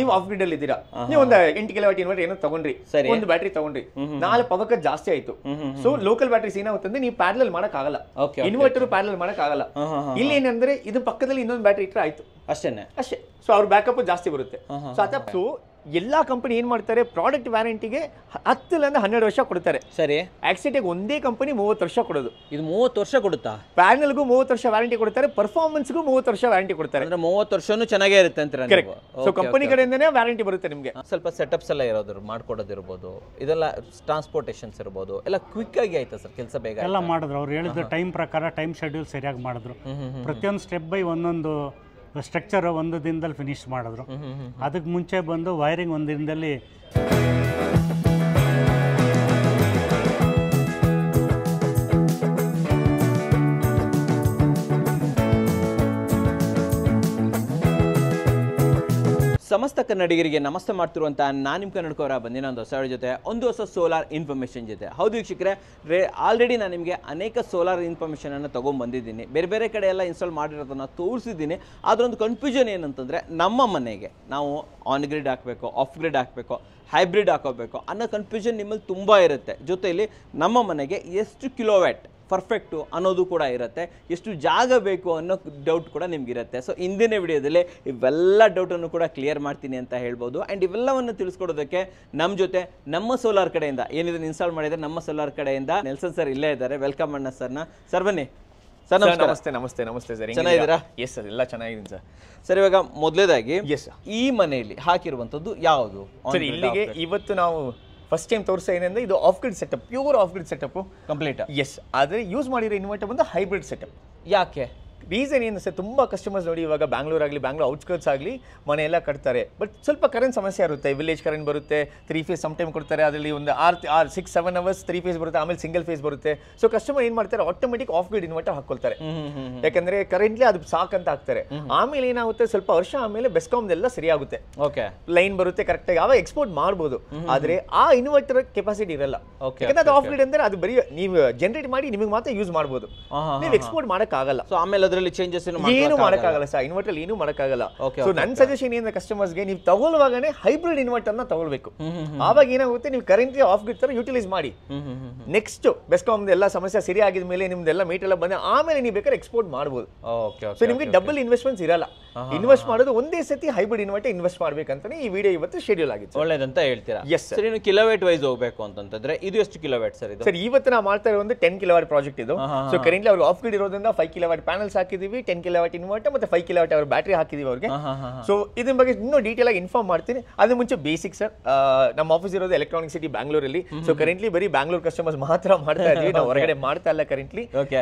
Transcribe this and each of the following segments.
ನೀವು of grid ಅಲ್ಲಿ ಇದ್ದೀರಾ, ನೀವು ಒಂದು 8 ಕಿಲೋವಾಟ್ ಇನ್ವರ್ಟರ್ ಏನೋ ತಗೊಂಡ್ರಿ, ಒಂದು ಬ್ಯಾಟ್ರಿ ತಗೊಂಡ್ರಿ, ನಾಳೆ ಪವರ್ ಜಾಸ್ತಿ ಆಯ್ತು. ಸೊ ಲೋಕಲ್ ಬ್ಯಾಟ್ರೀಸ್ ಏನಾಗುತ್ತಂದ್ರೆ ನೀವು ಪ್ಯಾರಲಲ್ ಮಾಡಕ್ ಆಗಲ್ಲ, ಇನ್ವರ್ಟರ್ ಪ್ಯಾರಲಲ್ ಮಾಡಕ್ ಆಗಲ್ಲ. ಇಲ್ಲಿ ಏನಂದ್ರೆ ಇದು ಪಕ್ಕದಲ್ಲಿ ಇನ್ನೊಂದು ಬ್ಯಾಟ್ರಿ ಇಟ್ಟರೆ ಆಯ್ತು ಅಷ್ಟೇ. ಸೊ ಅವ್ರ ಬ್ಯಾಕಪ್ ಜಾಸ್ತಿ ಬರುತ್ತೆ. ಸೊ ಎಲ್ಲಾ ಕಂಪನಿ ಏನ್ ಮಾಡ್ತಾರೆ, ಪ್ರಾಡಕ್ಟ್ ವ್ಯಾರಂಟಿಗೆ 10 ರಿಂದ 12 ವರ್ಷ ಕೊಡ್ತಾರೆ. ಸರಿ, ಆಕ್ಸಿಟಿಗೆ ಒಂದೇ ಕಂಪನಿ 30 ವರ್ಷ ಕೊಡೋದು. ಇದು 30 ವರ್ಷ ಕೊಡುತ್ತಾ? ಪ್ಯಾನಲ್ಗೂ 30 ವರ್ಷ ವ್ಯಾರಂಟಿ ಕೊಡ್ತಾರೆ, ಪರ್ಫಾರ್ಮೆನ್ಸ್ಗೂ 30 ವರ್ಷ ವ್ಯಾರಂಟಿ ಕೊಡ್ತಾರೆ. ಅಂದ್ರೆ 30 ವರ್ಷನೂ ಚೆನ್ನಾಗೇ ಇರುತ್ತೆ ಅಂತ. ಸೊ ಕಂಪನಿ ಕಡೆಯಿಂದನೇ ವ್ಯಾರಂಟಿ ಬರುತ್ತೆ ನಿಮಗೆ. ಸ್ವಲ್ಪ ಸೆಟಪ್ಸ್ ಎಲ್ಲ ಇರೋದು ಮಾಡ್ಕೊಡೋದಿರ್ಬೋದು, ಇದೆಲ್ಲ ಟ್ರಾನ್ಸ್ಪೋರ್ಟೇಷನ್ಸ್ ಇರ್ಬೋದು, ಎಲ್ಲ ಕ್ವಿಕ್ ಆಗಿ ಆಯ್ತಾ ಸರ್ ಕೆಲಸ? ಬೇಗ ಎಲ್ಲ ಮಾಡಿದ್ರು, ಅವ್ರು ಹೇಳಿದ ಟೈಮ್ ಪ್ರಕಾರ ಟೈಮ್ ಶೆಡ್ಯೂಲ್ ಸರಿಯಾಗಿ ಮಾಡಿದ್ರು. ಪ್ರತಿಯೊಂದು ಸ್ಟೆಪ್ ಬೈ ಒಂದೊಂದು ಸ್ಟ್ರಕ್ಚರ್ ಒಂದು ದಿನದಲ್ಲಿ ಫಿನಿಶ್ ಮಾಡಿದ್ರು. ಅದಕ್ಕೆ ಮುಂಚೆ ಬಂದು ವೈರಿಂಗ್ ಒಂದು ದಿನದಲ್ಲಿ ಸಮಸ್ತ ಕನ್ನಡಿಗರಿಗೆ ನಮಸ್ತೆ ಮಾಡ್ತಿರುವಂಥ ನಾನು ನಿಮ್ಮ ಕನ್ನಡಕವರ ಬಂದಿನ ಒಂದು ಹೊಸ ಜೊತೆ ಒಂದು ಹೊಸ ಸೋಲಾರ್ ಇನ್ಫಾರ್ಮೇಷನ್ ಜೊತೆ. ಹೌದು ವೀಕ್ಷಕರೇ, ಆಲ್ರೆಡಿ ನಾನು ನಿಮಗೆ ಅನೇಕ ಸೋಲಾರ್ ಇನ್ಫಾರ್ಮೇಷನನ್ನು ತೊಗೊಂಡ್ಬಂದಿದ್ದೀನಿ, ಬೇರೆ ಬೇರೆ ಕಡೆ ಎಲ್ಲ ಇನ್ಸ್ಟಾಲ್ ಮಾಡಿರೋದನ್ನು ತೋರಿಸಿದ್ದೀನಿ. ಅದರೊಂದು ಕನ್ಫ್ಯೂಷನ್ ಏನಂತಂದರೆ, ನಮ್ಮ ಮನೆಗೆ ನಾವು ಆನ್ ಗ್ರಿಡ್ ಹಾಕಬೇಕು, ಆಫ್ ಗ್ರಿಡ್ ಹಾಕಬೇಕು, ಹೈಬ್ರಿಡ್ ಹಾಕೋಬೇಕು ಅನ್ನೋ ಕನ್ಫ್ಯೂಷನ್ ನಿಮ್ಮಲ್ಲಿ ತುಂಬ ಇರುತ್ತೆ. ಜೊತೆಯಲ್ಲಿ ನಮ್ಮ ಮನೆಗೆ ಎಷ್ಟು ಕಿಲೋವ್ಯಾಟ್ ಪರ್ಫೆಕ್ಟು ಅನ್ನೋದು ಕೂಡ ಇರುತ್ತೆ, ಎಷ್ಟು ಜಾಗ ಬೇಕು ಅನ್ನೋ ಡೌಟ್ ಕೂಡ ನಿಮಗಿರುತ್ತೆ. ಸೊ ಇಂದಿನ ವಿಡಿಯೋದಲ್ಲಿ ಇವೆಲ್ಲ ಡೌಟನ್ನು ಕೂಡ ಕ್ಲಿಯರ್ ಮಾಡ್ತೀನಿ ಅಂತ ಹೇಳ್ಬೋದು. ಆ್ಯಂಡ್ ಇವೆಲ್ಲವನ್ನು ತಿಳಿಸ್ಕೊಡೋದಕ್ಕೆ ನಮ್ಮ ಜೊತೆ ನಮ್ಮ ಸೋಲಾರ್ ಕಡೆಯಿಂದ ಏನಿದನ್ನು ಇನ್ಸ್ಟಾಲ್ ಮಾಡಿದರೆ ನಮ್ಮ ಸೋಲಾರ್ ಕಡೆಯಿಂದ ನೆಲ್ಸನ್ ಸರ್ ಇಲ್ಲೇ ಇದ್ದಾರೆ. ವೆಲ್ಕಮ್ ಅಣ್ಣ ಸರ್ನ. ಸರ್ ಬನ್ನಿ ಸರ್. ನಮಸ್ತೆ ನಮಸ್ತೆ ನಮಸ್ತೆ ಸರ್, ಚೆನ್ನಾಗಿದ್ದೀರಾ? ಎಸ್ ಸರ್, ಎಲ್ಲ ಚೆನ್ನಾಗಿದ್ದೀನಿ ಸರ್. ಸರ್ ಇವಾಗ ಮೊದಲೇದಾಗಿ ಈ ಮನೆಯಲ್ಲಿ ಹಾಕಿರುವಂಥದ್ದು ಯಾವುದು ಸರ್? ಇಲ್ಲಿಗೆ ಇವತ್ತು ನಾವು ಫಸ್ಟ್ ಟೈಮ್ ತೋರಿಸ ಏನಂದ್ರೆ ಇದು off grid setup, pure off grid setup complete. Yes, ಆದರೆ ಯೂಸ್ ಮಾಡಿರೋ ಇನ್ವರ್ಟರ್ ಬಂದು ಹೈಬ್ರಿಡ್ ಸೆಟಪ್. ಯಾಕೆ? ರೀಸನ್ ಏನು ಸರ್, ತುಂಬ ಕಸ್ಟಮರ್ಸ್ ನೋಡಿ ಇವಾಗ ಬ್ಯಾಂಗ್ಳೂರ್ ಆಗಲಿ, ಬ್ಯಾಂಗ್ಳೂರ್ ಔಟ್ಸ್ಕರ್ಟ್ಸ್ ಆಗಲಿ ಮನೆಯೆಲ್ಲ ಕಟ್ತಾರೆ, ಬಟ್ ಸ್ವಲ್ಪ ಕರೆಂಟ್ ಸಮಸ್ಯೆ ಇರುತ್ತೆ. ವಿಲೇಜ್ ಕರೆಂಟ್ ಬರುತ್ತೆ, 3 ಫೇಸ್ ಸಮ್ ಟೈಮ್ ಕೊಡ್ತಾರೆ, ಅದರಲ್ಲಿ ಒಂದು 6-7 ಅವರ್ಸ್ 3 ಫೇಸ್ ಬರುತ್ತೆ, ಆಮೇಲೆ ಸಿಂಗಲ್ ಫೇಸ್ ಬರುತ್ತೆ. ಸೊ ಕಸ್ಟಮರ್ ಏನು ಮಾಡ್ತಾರೆ, ಆಟೋಮೆಟಿಕ್ ಆಫ್ ಗ್ರಿಡ್ ಇನ್ವರ್ಟರ್ ಹಾಕೊಳ್ತಾರೆ, ಯಾಕಂದ್ರೆ ಕರೆಂಟ್ಲಿ ಅದು ಸಾಕಂತ ಹಾಕ್ತಾರೆ. ಆಮೇಲೆ ಏನಾಗುತ್ತೆ, ಸ್ವಲ್ಪ ವರ್ಷ ಆಮೇಲೆ ಬೆಸ್ಕಾಮ್ದೆಲ್ಲ ಸರಿಯಾಗುತ್ತೆ, ಓಕೆ, ಲೈನ್ ಬರುತ್ತೆ ಕರೆಕ್ಟಾಗಿ, ಆವಾಗ ಎಕ್ಸ್ಪೋರ್ಟ್ ಮಾಡ್ಬೋದು. ಆದರೆ ಆ ಇನ್ವರ್ಟರ್ ಕೆಪಾಸಿಟಿ ಇರಲ್ಲ, ಯಾಕಂದ್ರೆ ಅದು ಆಫ್ ಗ್ರಿಡ್ ಅಂದ್ರೆ ಅದು ಬರೀ ನೀವು ಜನರೇಟ್ ಮಾಡಿ ನಿಮಗೆ ಮಾತ್ರ ಯೂಸ್ ಮಾಡ್ಬೋದು, ನೀವು ಎಕ್ಸ್ಪೋರ್ಟ್ ಮಾಡಕ್ಕಾಗಲ್ಲ. ಸೊ ಆಮೇಲೆ ಅದರಲ್ಲಿ ಚೇಂಜಸ್ ಏನು ಮಾಡಕ್ಕಾಗಲ್ಲ ಸರ್, ಇನ್ವರ್ಟರ್ ಏನು ಮಾಡಕ್ಕಾಗಲ್ಲ. ಸೊ ನನ್ನ ಸಜೆಷನ್ ಏನು ಕಸ್ಟಮರ್ಸ್ಗೆ, ನೀವು ತಗೊಳ್ಳುವಾಗನೇ ಹೈಬ್ರಿಡ್ ಇನ್ವರ್ಟರ್ ನ ತಗೊಳ್ಬೇಕು. ಆವಾಗ ಏನಾಗುತ್ತೆ, ನೀವು ಕರೆಂಟ್ಲಿ ಆಫ್ ಗ್ರಿಡ್ ತರ ಯೂಟಿಲೈಸ್ ಮಾಡಿ. ನೆಕ್ಸ್ಟ್ ಬೆಸ್ಕಾಮ್ ಎಲ್ಲ ಸಮಸ್ಯೆ ಸರಿ ಆಗಿದ ಮೇಲೆ ನಿಮ್ದೆಲ್ಲ ಮೀಟ್ ಎಲ್ಲ ಬಂದ ಆಮೇಲೆ ನೀವು ಬೇಕಾದ್ರೆ ಎಕ್ಸ್ಪೋರ್ಟ್ ಮಾಡಬಹುದು. ಸೊ ನಿಮಗೆ ಡಬಲ್ ಇನ್ವೆಸ್ಟ್ಮೆಂಟ್ಸ್ ಇರಲ್ಲ. ಇನ್ವೆಸ್ಟ್ ಮಾಡೋದು ಒಂದೇ ಸತಿ ಹೈಬ್ರಿಡ್ ಇನ್ವರ್ಟರ್ ಇನ್ವೆಸ್ಟ್ ಮಾಡ್ಬೇಕಂತಾನೆ ಈ ವಿಡಿಯೋ ಇವತ್ತು ಶೆಡ್ಯೂಲ್ ಆಗಿತ್ತು. ಒಳ್ಳೇದಂತ ಹೇಳ್ತೀರಾ? Yes sir. ಇನ್ನು ಕಿಲೋವ್ಯಾಟ್ ವೈಸ್ ಹೋಗಬೇಕು ಅಂತಂದ್ರೆ ಇದು ಎಷ್ಟು ಕಿಲೋವ್ಯಾಟ್ ಸರ್? ಇದು ಸರ್ ಇವತ್ತು ನಾವು ಮಾಡ್ತಾ ಇರೋ ಒಂದು 10 ಕಿಲೋವ್ಯಾಟ್ ಪ್ರಾಜೆಕ್ಟ್ ಇದು. ಸೊ ಕರೆಂಟ್ಲಿ ಅವ್ರು ಆಫ್ ಗ್ರಿಡ್ ಇರೋದ್ರಿಂದ 5 ಕಿಲೋವ್ಯಾಟ್ ಪ್ಯಾನಲ್ಸ್ ಹಾಕಿದೀವಿ, 10 ಕಿಲೋವ್ಯಾಟ್ ಇನ್ವರ್ಟರ್ ಮತ್ತೆ 5 ಕಿಲೋವ್ಯಾಟ್ ಅವ್ರ ಬ್ಯಾಟರಿ ಹಾಕಿದೀವಿ ಅವ್ರಿಗೆ. ಸೊ ಇದ್ರ ಬಗ್ಗೆ ಇನ್ನೂ ಡೀಟೇಲ್ ಆಗಿ ಇನ್ಫಾರ್ಮ್ ಮಾಡ್ತೀನಿ. ಅದ್ರ ಮುಂಚೆ ಬೇಸಿಕ್ ಸರ್, ನಮ್ಮ ಆಫೀಸ್ ಇರೋದು ಎಲೆಕ್ಟ್ರಾನಿಕ್ ಸಿಟಿ ಬ್ಯಾಂಗ್ಳೂರಲ್ಲಿ. ಸೊ ಕರೆಂಟ್ಲಿ ಬರೀ ಬ್ಯಾಂಗ್ಳೂರ್ ಕಸ್ಟಮರ್ಸ್ ಮಾತ್ರ ಮಾಡ್ತಾ ಇದೀವಿ, ನಾವು ಹೊರಗಡೆ ಮಾಡ್ತಾ ಇಲ್ಲ ಕರೆಂಟ್ಲಿ.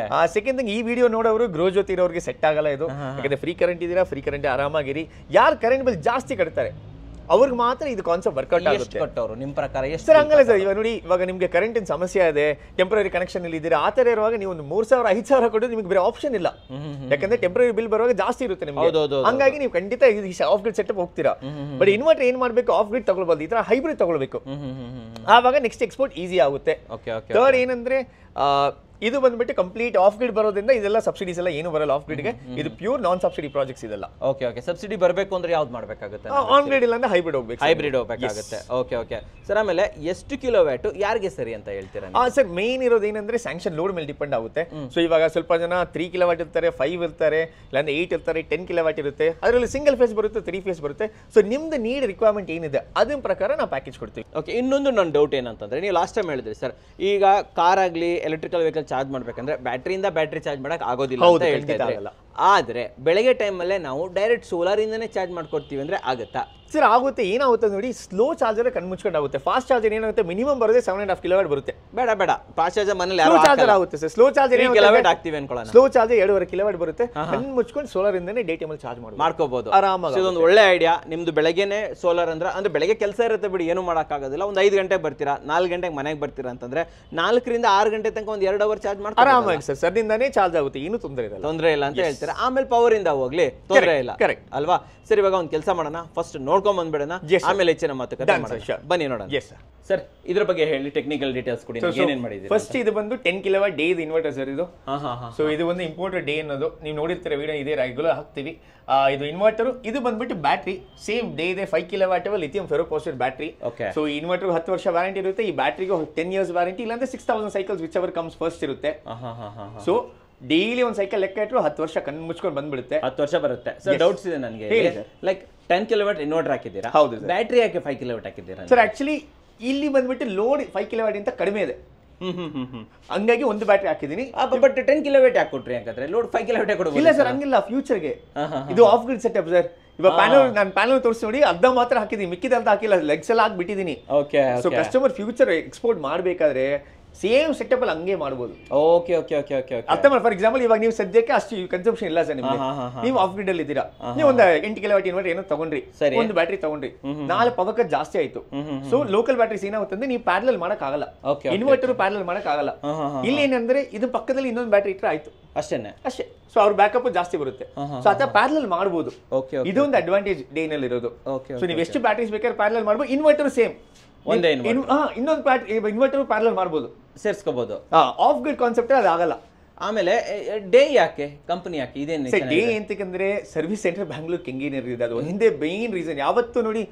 ಸೆಕೆಂಡ್ ಥಿಂಗ್, ಈ ವಿಡಿಯೋ ನೋಡೋರು ಗೃಹ ಜ್ಯೋತಿ ಇರೋರಿಗೆ ಸೆಟ್ ಆಗಲ್ಲ ಇದು, ಯಾಕಂದ್ರೆ ಫ್ರೀ ಕರೆಂಟ್ ಇದೀರಾ, ಫ್ರೀ ಕರೆಂಟ್ ಆರಾಮಾಗಿರಿ. ಯಾರು ಕರೆಂಟ್ ಬಿಲ್ ಜಾಸ್ತಿ ಕಟ್ತಾರೆ ಅವ್ರಿಗೆ ಮಾತ್ರ ಇದು ಕಾನ್ಸೆಪ್ಟ್ ವರ್ಕೌಟ್ ಆಗುತ್ತೆ. ನಿಮ್ಮ ಪ್ರಕಾರ ಎಷ್ಟು ಸರ್? ಹಂಗಲ್ಲ ಸರ್, ಇವಾಗ ನೋಡಿ, ಇವಾಗ ನಿಮಗೆ ಕರೆಂಟಿನ ಸಮಸ್ಯೆ ಇದೆ, ಟೆಂಪರರಿ ಕನೆಕ್ಷನ್ ಇಲ್ಲಿ ಇದ್ದೀರಾ, ಆ ತರ ಇರುವಾಗ ನೀವು ಒಂದು 3,000-5,000 ಕೊಟ್ಟು ನಿಮಗೆ ಬೇರೆ ಆಪ್ಷನ್ ಇಲ್ಲ, ಯಾಕಂದ್ರೆ ಟೆಂಪರರಿ ಬಿಲ್ ಬರುವಾಗ ಜಾಸ್ತಿ ಇರುತ್ತೆ ನಿಮಗೆ. ಹಂಗಾಗಿ ನೀವು ಖಂಡಿತ ಆಫ್ ಗ್ರಿಡ್ ಸೆಟಪ್ ಹೋಗ್ತೀರಾ. ಬಟ್ ಇನ್ವರ್ಟರ್ ಏನ್ ಮಾಡ್ಬೇಕು, ಆಫ್ ಗ್ರಿಡ್ ತಗೊಳ್ಬಹುದು, ಈ ತರ ಹೈಬ್ರಿಡ್ ತಗೊಳ್ಬೇಕು, ಆವಾಗ ನೆಕ್ಸ್ಟ್ ಎಕ್ಸ್ಪೋರ್ಟ್ ಈಸಿ ಆಗುತ್ತೆ. ಥರ್ಡ್ ಏನಂದ್ರೆ, ಇದು ಬಂದ್ಬಿಟ್ಟು ಕಂಪ್ಲೀಟ್ ಆಫ್ ಗ್ರಿಡ್ ಬರೋದ್ರಿಂದ ಇದೆಲ್ಲ ಸಬ್ಸಿಡೀಸ್ ಎಲ್ಲ ಏನು ಬರಲ್ಲ ಆಫ್ ಗ್ರಿಡ್ಗೆ. ಇದು ಪ್ಯೂರ್ ನಾನ್ ಸಬ್ಸಿಡಿ ಪ್ರಾಜೆಕ್ಟ್ಸ್ ಇದೆಲ್ಲ. Okay okay. ಸಬ್ಸಿಡಿ ಬರಬೇಕು ಅಂದ್ರೆ ಯಾವ್ದು ಮಾಡಬೇಕಾಗುತ್ತೆ? ಆನ್ ಗ್ರಿಡ್ ಇಲ್ಲ ಅಂದ್ರೆ ಹೈಬ್ರಿಡ್ ಹೋಗ್ಬೇಕು. ಹೈಬ್ರಿಡ್ ಹೋಗ್ಬೇಕಾಗುತ್ತೆ. Okay okay sir. ಆಮೇಲೆ ಎಷ್ಟು ಕಿಲೋವ್ಯಾಟ್ ಯಾರಿಗೆ ಸರಿ ಅಂತ ಹೇಳ್ತೀರಾ? ಸರ್ ಮೇನ್ ಇರೋದು ಏನಂದ್ರೆ ಸ್ಯಾಂಕ್ಷನ್ ಲೋಡ್ ಮೇಲೆ ಡಿಪೆಂಡ್ ಆಗುತ್ತೆ. ಸೊ ಇವಾಗ ಸ್ವಲ್ಪ ಜನ 3 ಕಿಲೋವ್ಯಾಟ್ ಇರ್ತಾರೆ, 5 ಇರ್ತಾರೆ, ಇಲ್ಲಾಂದ್ರೆ 8 ಇರ್ತಾರೆ, 10 ಕಿಲೋವ್ಯಾಟ್ ಇರುತ್ತೆ, ಅದರಲ್ಲಿ ಸಿಂಗಲ್ ಫೇಸ್ ಬರುತ್ತೆ, 3 ಫೇಸ್ ಬರುತ್ತೆ. ಸೊ ನಿಮ್ದು ನೀಡ್ ರಿಕ್ವೈರ್ಮೆಂಟ್ ಏನಿದೆ ಅದರ ಪ್ರಕಾರ ನಾವು ಪ್ಯಾಕೇಜ್ ಕೊಡ್ತೀವಿ. ಓಕೆ. ಇನ್ನೊಂದು ನನ್ನ ಡೌಟ್ ಏನಂತಂದ್ರೆ, ನೀವು ಲಾಸ್ಟ್ ಟೈಮ್ ಹೇಳಿದ್ರಿ ಸರ್, ಈಗ ಕಾರ್ ಆಗಲಿ ಎಲೆಕ್ಟ್ರಿಕಲ್ ವೆಹಿಕಲ್ ಚಾರ್ಜ್ ಮಾಡ್ಬೇಕಂದ್ರೆ ಬ್ಯಾಟ್ರಿಯಿಂದ ಬ್ಯಾಟ್ರಿ ಚಾರ್ಜ್ ಮಾಡಕ್ ಆಗೋದಿಲ್ಲ ಅಂತ ಹೇಳ್ತಿದ್ದಾರೆ. ಆದ್ರೆ ಬೆಳಗ್ಗೆ ಟೈಮಲ್ಲೇ ನಾವು ಡೈರೆಕ್ಟ್ ಸೋಲಾರ್ ಇಂದನೇ ಚಾರ್ಜ್ ಮಾಡ್ಕೊಡ್ತೀವಿ ಅಂದ್ರೆ ಆಗುತ್ತಾ? ಸರ್ ಆಗುತ್ತೆ. ಏನಾಗುತ್ತೆ ನೋಡಿ, ಸ್ಲೋ ಚಾರ್ಜರ್ ಕಣ್ಮುಚ್ಕೊಂಡು ಆಗುತ್ತೆ. ಫಾಸ್ಟ್ ಚಾರ್ಜರ್ ಏನಾಗುತ್ತೆ, ಮಿನಿಮಮ್ ಬರುತ್ತೆ 7.5 ಕಿಲೋವ್ಯಾಟ್ ಬರುತ್ತೆ. ಬೇಡ ಬೇಡ, ಫಾಸ್ಟ್ ಚಾರ್ಜರ್ ಮನೇಲಿ ಸ್ಲೋ ಚಾರ್ಜರ್ ಆಗುತ್ತೆ ಸರ್. ಸ್ಲೋ ಚಾರ್ಜರ್ ಕಿಲೋವ್ಯಾಟ್ ಆಗ್ತೀವಿ ಅನ್ಕೊಳ್ಳೋಣ. ಸ್ಲೋ ಚಾರ್ಜರ್ 2.5 ಕಿಲೋವ್ಯಾಟ್ ಬರುತ್ತೆ, ಕಣ್ಮುಚ್ಕೊಂಡು ಸೋಲಾರ್ ಇಂದನೇ ಡೇ ಟೈಮಲ್ಲಿ ಚಾರ್ಜ್ ಮಾಡ್ಕೋಬಹುದು ಆರಾಮಾಗಿ. ಇದೊಂದು ಒಳ್ಳೆ ಐಡಿಯಾ ನಿಮ್ದು. ಬೆಳಗ್ಗೆನೆ ಸೋಲಾರ್ ಅಂದ್ರೆ ಬೆಳಗ್ಗೆ ಕೆಲಸ ಇರುತ್ತೆ ಬಿಡಿ, ಏನು ಮಾಡೋಕ್ಕಾಗೋದಿಲ್ಲ. ಒಂದು 5 ಗಂಟೆಗೆ ಬರ್ತೀರಾ, 4 ಗಂಟೆಗೆ ಮನೆಗೆ ಬರ್ತೀರಾ ಅಂತಂದ್ರೆ 4 ರಿಂದ 6 ಗಂಟೆ ತನಕ ಒಂದು 2 ಅವರ್ ಚಾರ್ಜ್ ಮಾಡ್ತಾರೆ ಆರಾಮಾಗಿ ಸರ್. ಸರ್ದಿಂದಾನೇ ಚಾರ್ಜ್ ಆಗುತ್ತೆ, ಏನು ತೊಂದರೆ ಇಲ್ಲ ಅಂತ ಹೇಳ್ತಾರೆ. ಹೇಳ್ತೀರಾ, ಆಮೇಲೆ ಪವರ್ ಇಂದ ಹೋಗ್ಲಿ, ತೊಂದರೆ ಇಲ್ಲ, correct. ಅಲ್ವಾ? ಸರಿ, ಇವಾಗ ಒಂದು ಕೆಲಸ ಮಾಡೋಣ, ಫಸ್ಟ್ ನೋಡ್ಕೊಂಡ್ ಬಂದ್ಬಿಡೋಣ, Yes, sir. ಆಮೇಲೆ ಹೆಚ್ಚಿನ ಮಾತುಕತೆ Done, ಮಾಡೋಣ. sir, sure. ಬನ್ನಿ ನೋಡೋಣ. Yes sir. ಸರ್, ಇದ್ರ ಬಗ್ಗೆ ಹೇಳಿ, ಟೆಕ್ನಿಕಲ್ ಡೀಟೇಲ್ಸ್ ಕೊಡಿ, ಏನೇನ್ ಮಾಡಿದ್ದೀರಾ? ಫಸ್ಟ್ ಇದು ಬಂದು 10 ಕಿಲೋವಾಟ್ ಡೇ ಇನ್ವರ್ಟರ್ ಸರ್ ಇದು. ಹಾ. ಸೊ ಇದು ಒಂದು ಇಂಪೋರ್ಟೆಡ್ ಡೇ ಅನ್ನೋದು ನೀವು ನೋಡಿರ್ತೀರ ವಿಡಿಯೋ, ಇದೆ ರೆಗ್ಯುಲರ್ ಹಾಕ್ತೀವಿ. ಇದು ಇನ್ವರ್ಟರ್, ಇದು ಬಂದ್ಬಿಟ್ಟು ಬ್ಯಾಟ್ರಿ ಸೇಮ್ ಡೇ ಇದೆ, 5 kilowatt lithium ferrophosphate battery. Okay. So ಈ ಇನ್ವರ್ಟರ್ 10 ವರ್ಷ ವ್ಯಾರಂಟಿ ಇರುತ್ತೆ, ಈ ಬ್ಯಾಟ್ರಿಗೆ 10 ಇಯರ್ಸ್ ವ್ಯಾರಂಟಿ, ಇಲ್ಲಾಂದ್ರೆ 6000 cycles which ever comes first ಇರುತ್ತೆ. ಸೊ ಡೈಲಿ ಒಂದು ಸೈಕಲ್ ಲೆಕ್ಕ ಇಟ್ಟರು 10 ವರ್ಷ ಕಣ್ಣು ಮುಚ್ಕೊಂಡು ಬಂದ್ಬಿಡುತ್ತೆ. 10 ವರ್ಷ ಬರುತ್ತೆ. ಸರ್, ಡೌಟ್ಸ್ ಇದೆ ನನಗೆ. ಹೇಳಿ sir. ಲೈಕ್ 10 ಕಿಲೋವಾಟ್ ಇನ್ವರ್ಟರ್ ಹಾಕಿದ್ದೀರಾ, ಹೌದು sir. ಬ್ಯಾಟ್ರಿ ಯಾಕೆ 5 ಕಿಲೋವಾಟ್ ಹಾಕಿದ್ದೀರಾ? ಸರ್ ಆಕ್ಚುಲಿ ಇಲ್ಲಿ ಬಂದ್ಬಿಟ್ಟು ಲೋಡ್ 5 ಕಿಲೋವಾಟ್ ಇಂತ ಕಡಿಮೆ ಇದೆ, ಹಂಗಾಗಿ ಒಂದು ಬ್ಯಾಟ್ರಿ ಹಾಕಿದೀನಿ. ಬಟ್ 10 ಕಿಲೋವಾಟ್ ಯಾಕೆ ಕೊಟ್ರಿ? ಯಾಕಂದ್ರೆ ಲೋಡ್ 5 ಕಿಲೋವಾಟ್ ಕೊಡಬಹುದು. ಇಲ್ಲ ಸರ್, ಹಂಗಿಲ್ಲ, ಫ್ಯೂಚರ್ಗೆ ಇದು ಆಫ್ ಗ್ರಿಡ್ ಸೆಟಪ್ ಸರ್. ಇವಾಗ ನಾನು ಪ್ಯಾನಲ್ ತೋರಿಸಿ ನೋಡಿ, ಅರ್ಧ ಮಾತ್ರ ಹಾಕಿದೀನಿ, ಮಿಕ್ಕಿದಂತ ಹಾಕಿಲ್ಲ, ಲೆಗ್ಸ್ ಎಲ್ಲ ಹಾಕ್ಬಿಟ್ಟಿದೀನಿ. Okay. So customer future export ಮಾಡಬೇಕಾದ್ರೆ ಸೇಮ್ ಸೆಟಪ್ ಅಲ್ಲಿ ಹಂಗೆ ಮಾಡ್ಬೋದು. Okay okay okay okay okay. ಅರ್ಥ ಮಾಡಿ. ಫಾರ್ ಎಕ್ಸಾಂಪಲ್ ಇವಾಗ ನೀವು ಸದ್ಯಕ್ಕೆ ಅಷ್ಟು ಕನ್ಸಂಪ್ಷನ್ ಇಲ್ಲ ಸರ್ ನಿಮ್ಗೆ, ನೀವು ಆಫ್ ಗ್ರಿಡ್ ಅಲ್ಲಿ ಇದ್ದೀರಾ, ನೀವು ಒಂದು 8 ಕಿಲೋವಾಟ್ ಇನ್ವರ್ಟರ್ ಏನೋ ತಗೊಂಡ್ರಿ, ಒಂದು ಬ್ಯಾಟ್ರಿ ತಗೊಂಡ್ರಿ, ನಾಳೆ ಪವರ್ ಕಟ್ ಜಾಸ್ತಿ ಆಯ್ತು. ಸೊ ಲೋಕಲ್ ಬ್ಯಾಟ್ರೀಸ್ ಏನಾಗುತ್ತಂದ್ರೆ ನೀವು ಪ್ಯಾರಲಲ್ ಮಾಡಕ್ ಆಗಲ್ಲ, ಇನ್ವರ್ಟರ್ ಪ್ಯಾರಲಲ್ ಮಾಡಕ್ ಆಗಲ್ಲ. ಇಲ್ಲಿ ಏನಂದ್ರೆ ಇದು ಪಕ್ಕದಲ್ಲಿ ಇನ್ನೊಂದು ಬ್ಯಾಟ್ರಿ ಇಟ್ಟರೆ ಆಯ್ತು, ಅಷ್ಟೇನೆ. ಅಷ್ಟೇ. ಸೊ ಅವ್ರ ಬ್ಯಾಕಪ್ ಜಾಸ್ತಿ ಬರುತ್ತೆ. ಸೊ ಅದ ಪ್ಯಾರಲಲ್ ಮಾಡಬಹುದು. ಇದೊಂದು ಅಡ್ವಾಂಟೇಜ್ ಡೇ ನಲ್ಲಿ ಇರೋದು. ಸೊ ನೀವು ಎಷ್ಟು ಬ್ಯಾಟ್ರೀಸ್ ಬೇಕಾದ್ರೆ ಪ್ಯಾರಲಲ್ ಮಾಡಬಹುದು. ಇನ್ವರ್ಟರ್ ಸೇಮ್ ಒಂದೇ ಇನ್ನೊಂದು ಇನ್ವರ್ಟರ್ ಪ್ಯಾರಲಲ್ ಮಾಡಬಹುದು, ಸೇರಿಸ್ಕೋಬಹುದು. ಆಫ್ ಗ್ರಿಡ್ ಕಾನ್ಸೆಪ್ಟ್ ಅದು ಆಗಲ್ಲ. ಆಮೇಲೆ ಡೇ ಯಾಕೆ, ಕಂಪನಿ ಯಾಕೆ ಇದೇನು ಡೇ ಎಂತಕ್ಕಂದ್ರೆ ಸರ್ವಿಸ್ ಸೆಂಟರ್ ಬ್ಯಾಂಗ್ಳೂರ್ ಕೆಂಗೇನರ್ ಇದೆ, ಅದು ಒಂದೇ ಮೇನ್ ರೀಸನ್. ಯಾವತ್ತು ನೋಡಿ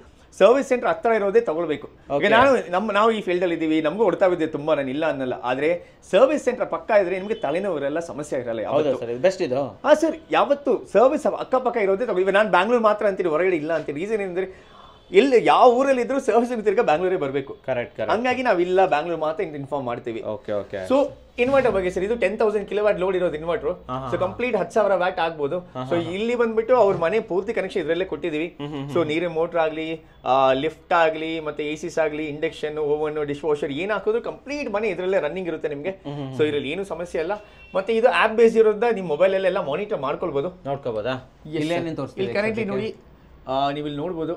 ಸರ್ವಿಸ್ ಸೆಂಟರ್ ಹತ್ರ ಇರೋದೇ ತಗೊಳ್ಬೇಕು. ಈಗ ನಾವು ಈ ಫೀಲ್ಡ್ ಅಲ್ಲಿ ಇದೀವಿ, ನಮಗೂ ಹೊಡ್ತಾ ಬಿದ್ದೆ ತುಂಬಾ, ನಾನು ಇಲ್ಲ ಅನ್ನಲ್ಲ, ಆದ್ರೆ ಸರ್ವಿಸ್ ಸೆಂಟರ್ ಪಕ್ಕ ಇದ್ರೆ ನಿಮ್ಗೆ ತಲೆನೋವಿರಲ್ಲ, ಸಮಸ್ಯೆ ಇರಲ್ಲ. ಬೆಸ್ಟ್ ಇದು. ಹಾ ಸರ್, ಯಾವತ್ತು ಸರ್ವಿಸ್ ಅಕ್ಕಪಕ್ಕ ಇರೋದೇ ತಗೋ. ಈಗ ನಾನು ಬ್ಯಾಂಗ್ಳೂರ್ ಮಾತ್ರ ಅಂತೀನಿ, ಹೊರಗಡೆ ಇಲ್ಲ ಅಂತೀನಿ. ರೀಸನ್ ಏನಂದ್ರೆ ಎಲ್ಲಿ ಯಾವ ಊರಲ್ಲಿ ಇದ್ರು ಸರ್ವಿಸ್ ತಿರ್ಗಾ ಬ್ಯಾಂಗ್ಳೂರೇ ಬರಬೇಕು. ಕರೆಕ್ಟ್. ಹಂಗಾಗಿ ನಾವಿಲ್ಲ, ಬ್ಯಾಂಗ್ಳೂರ್ ಮಾತ್ರ ಇನ್ಫಾರ್ಮ್ ಮಾಡ್ತೀವಿ. Okay okay. ಸೊ ಇನ್ವರ್ಟರ್ ಬಗ್ಗೆ ಸರ್, ಇದು 10,000 ಕಿಲೋವಾಟ್ ಲೋಡ್ ಇರೋದು ಇನ್ವರ್ಟರ್. ಸೊ ಕಂಪ್ಲೀಟ್ 10,000 ವ್ಯಾಟ್ ಆಗ್ಬೋದು. ಸೊ ಇಲ್ಲಿ ಬಂದ್ಬಿಟ್ಟು ಅವ್ರ ಮನೆ ಪೂರ್ತಿ ಕನೆಕ್ಷನ್ ಇದರಲ್ಲೇ ಕೊಟ್ಟಿದೀವಿ. ಸೊ ನೀರಿನ ಮೋಟರ್ ಆಗ್ಲಿ, ಲಿಫ್ಟ್ ಆಗ್ಲಿ, ಮತ್ತೆ ACs ಆಗ್ಲಿ, ಇಂಡಕ್ಷನ್, ಓವನ್, ಡಿಶ್ ವಾಷರ್ ಏನ್ ಹಾಕೋದು ಕಂಪ್ಲೀಟ್ ಮನೆ ಇದರಲ್ಲೇ ರನ್ನಿಂಗ್ ಇರುತ್ತೆ ನಿಮಗೆ. ಸೊ ಇದ್ರಲ್ಲಿ ಏನು ಸಮಸ್ಯೆ ಇಲ್ಲ. ಮತ್ತೆ ಇದು ಆಪ್ ಬೇಸ್ ಇರೋದ್ರಿಂದ ನಿಮ್ಮ ಮೊಬೈಲ್ ಅಲ್ಲೆಲ್ಲ ಮಾನಿಟರ್ ಮಾಡ್ಕೊಳ್ಬಹುದು, ನೋಡ್ಕೋಬಹುದಾ? ಇಲ್ಲಿ ಕರೆಂಟ್ಲಿ ನೋಡಿ, ನೀವು ಇಲ್ಲಿ ನೋಡ್ಬೋದು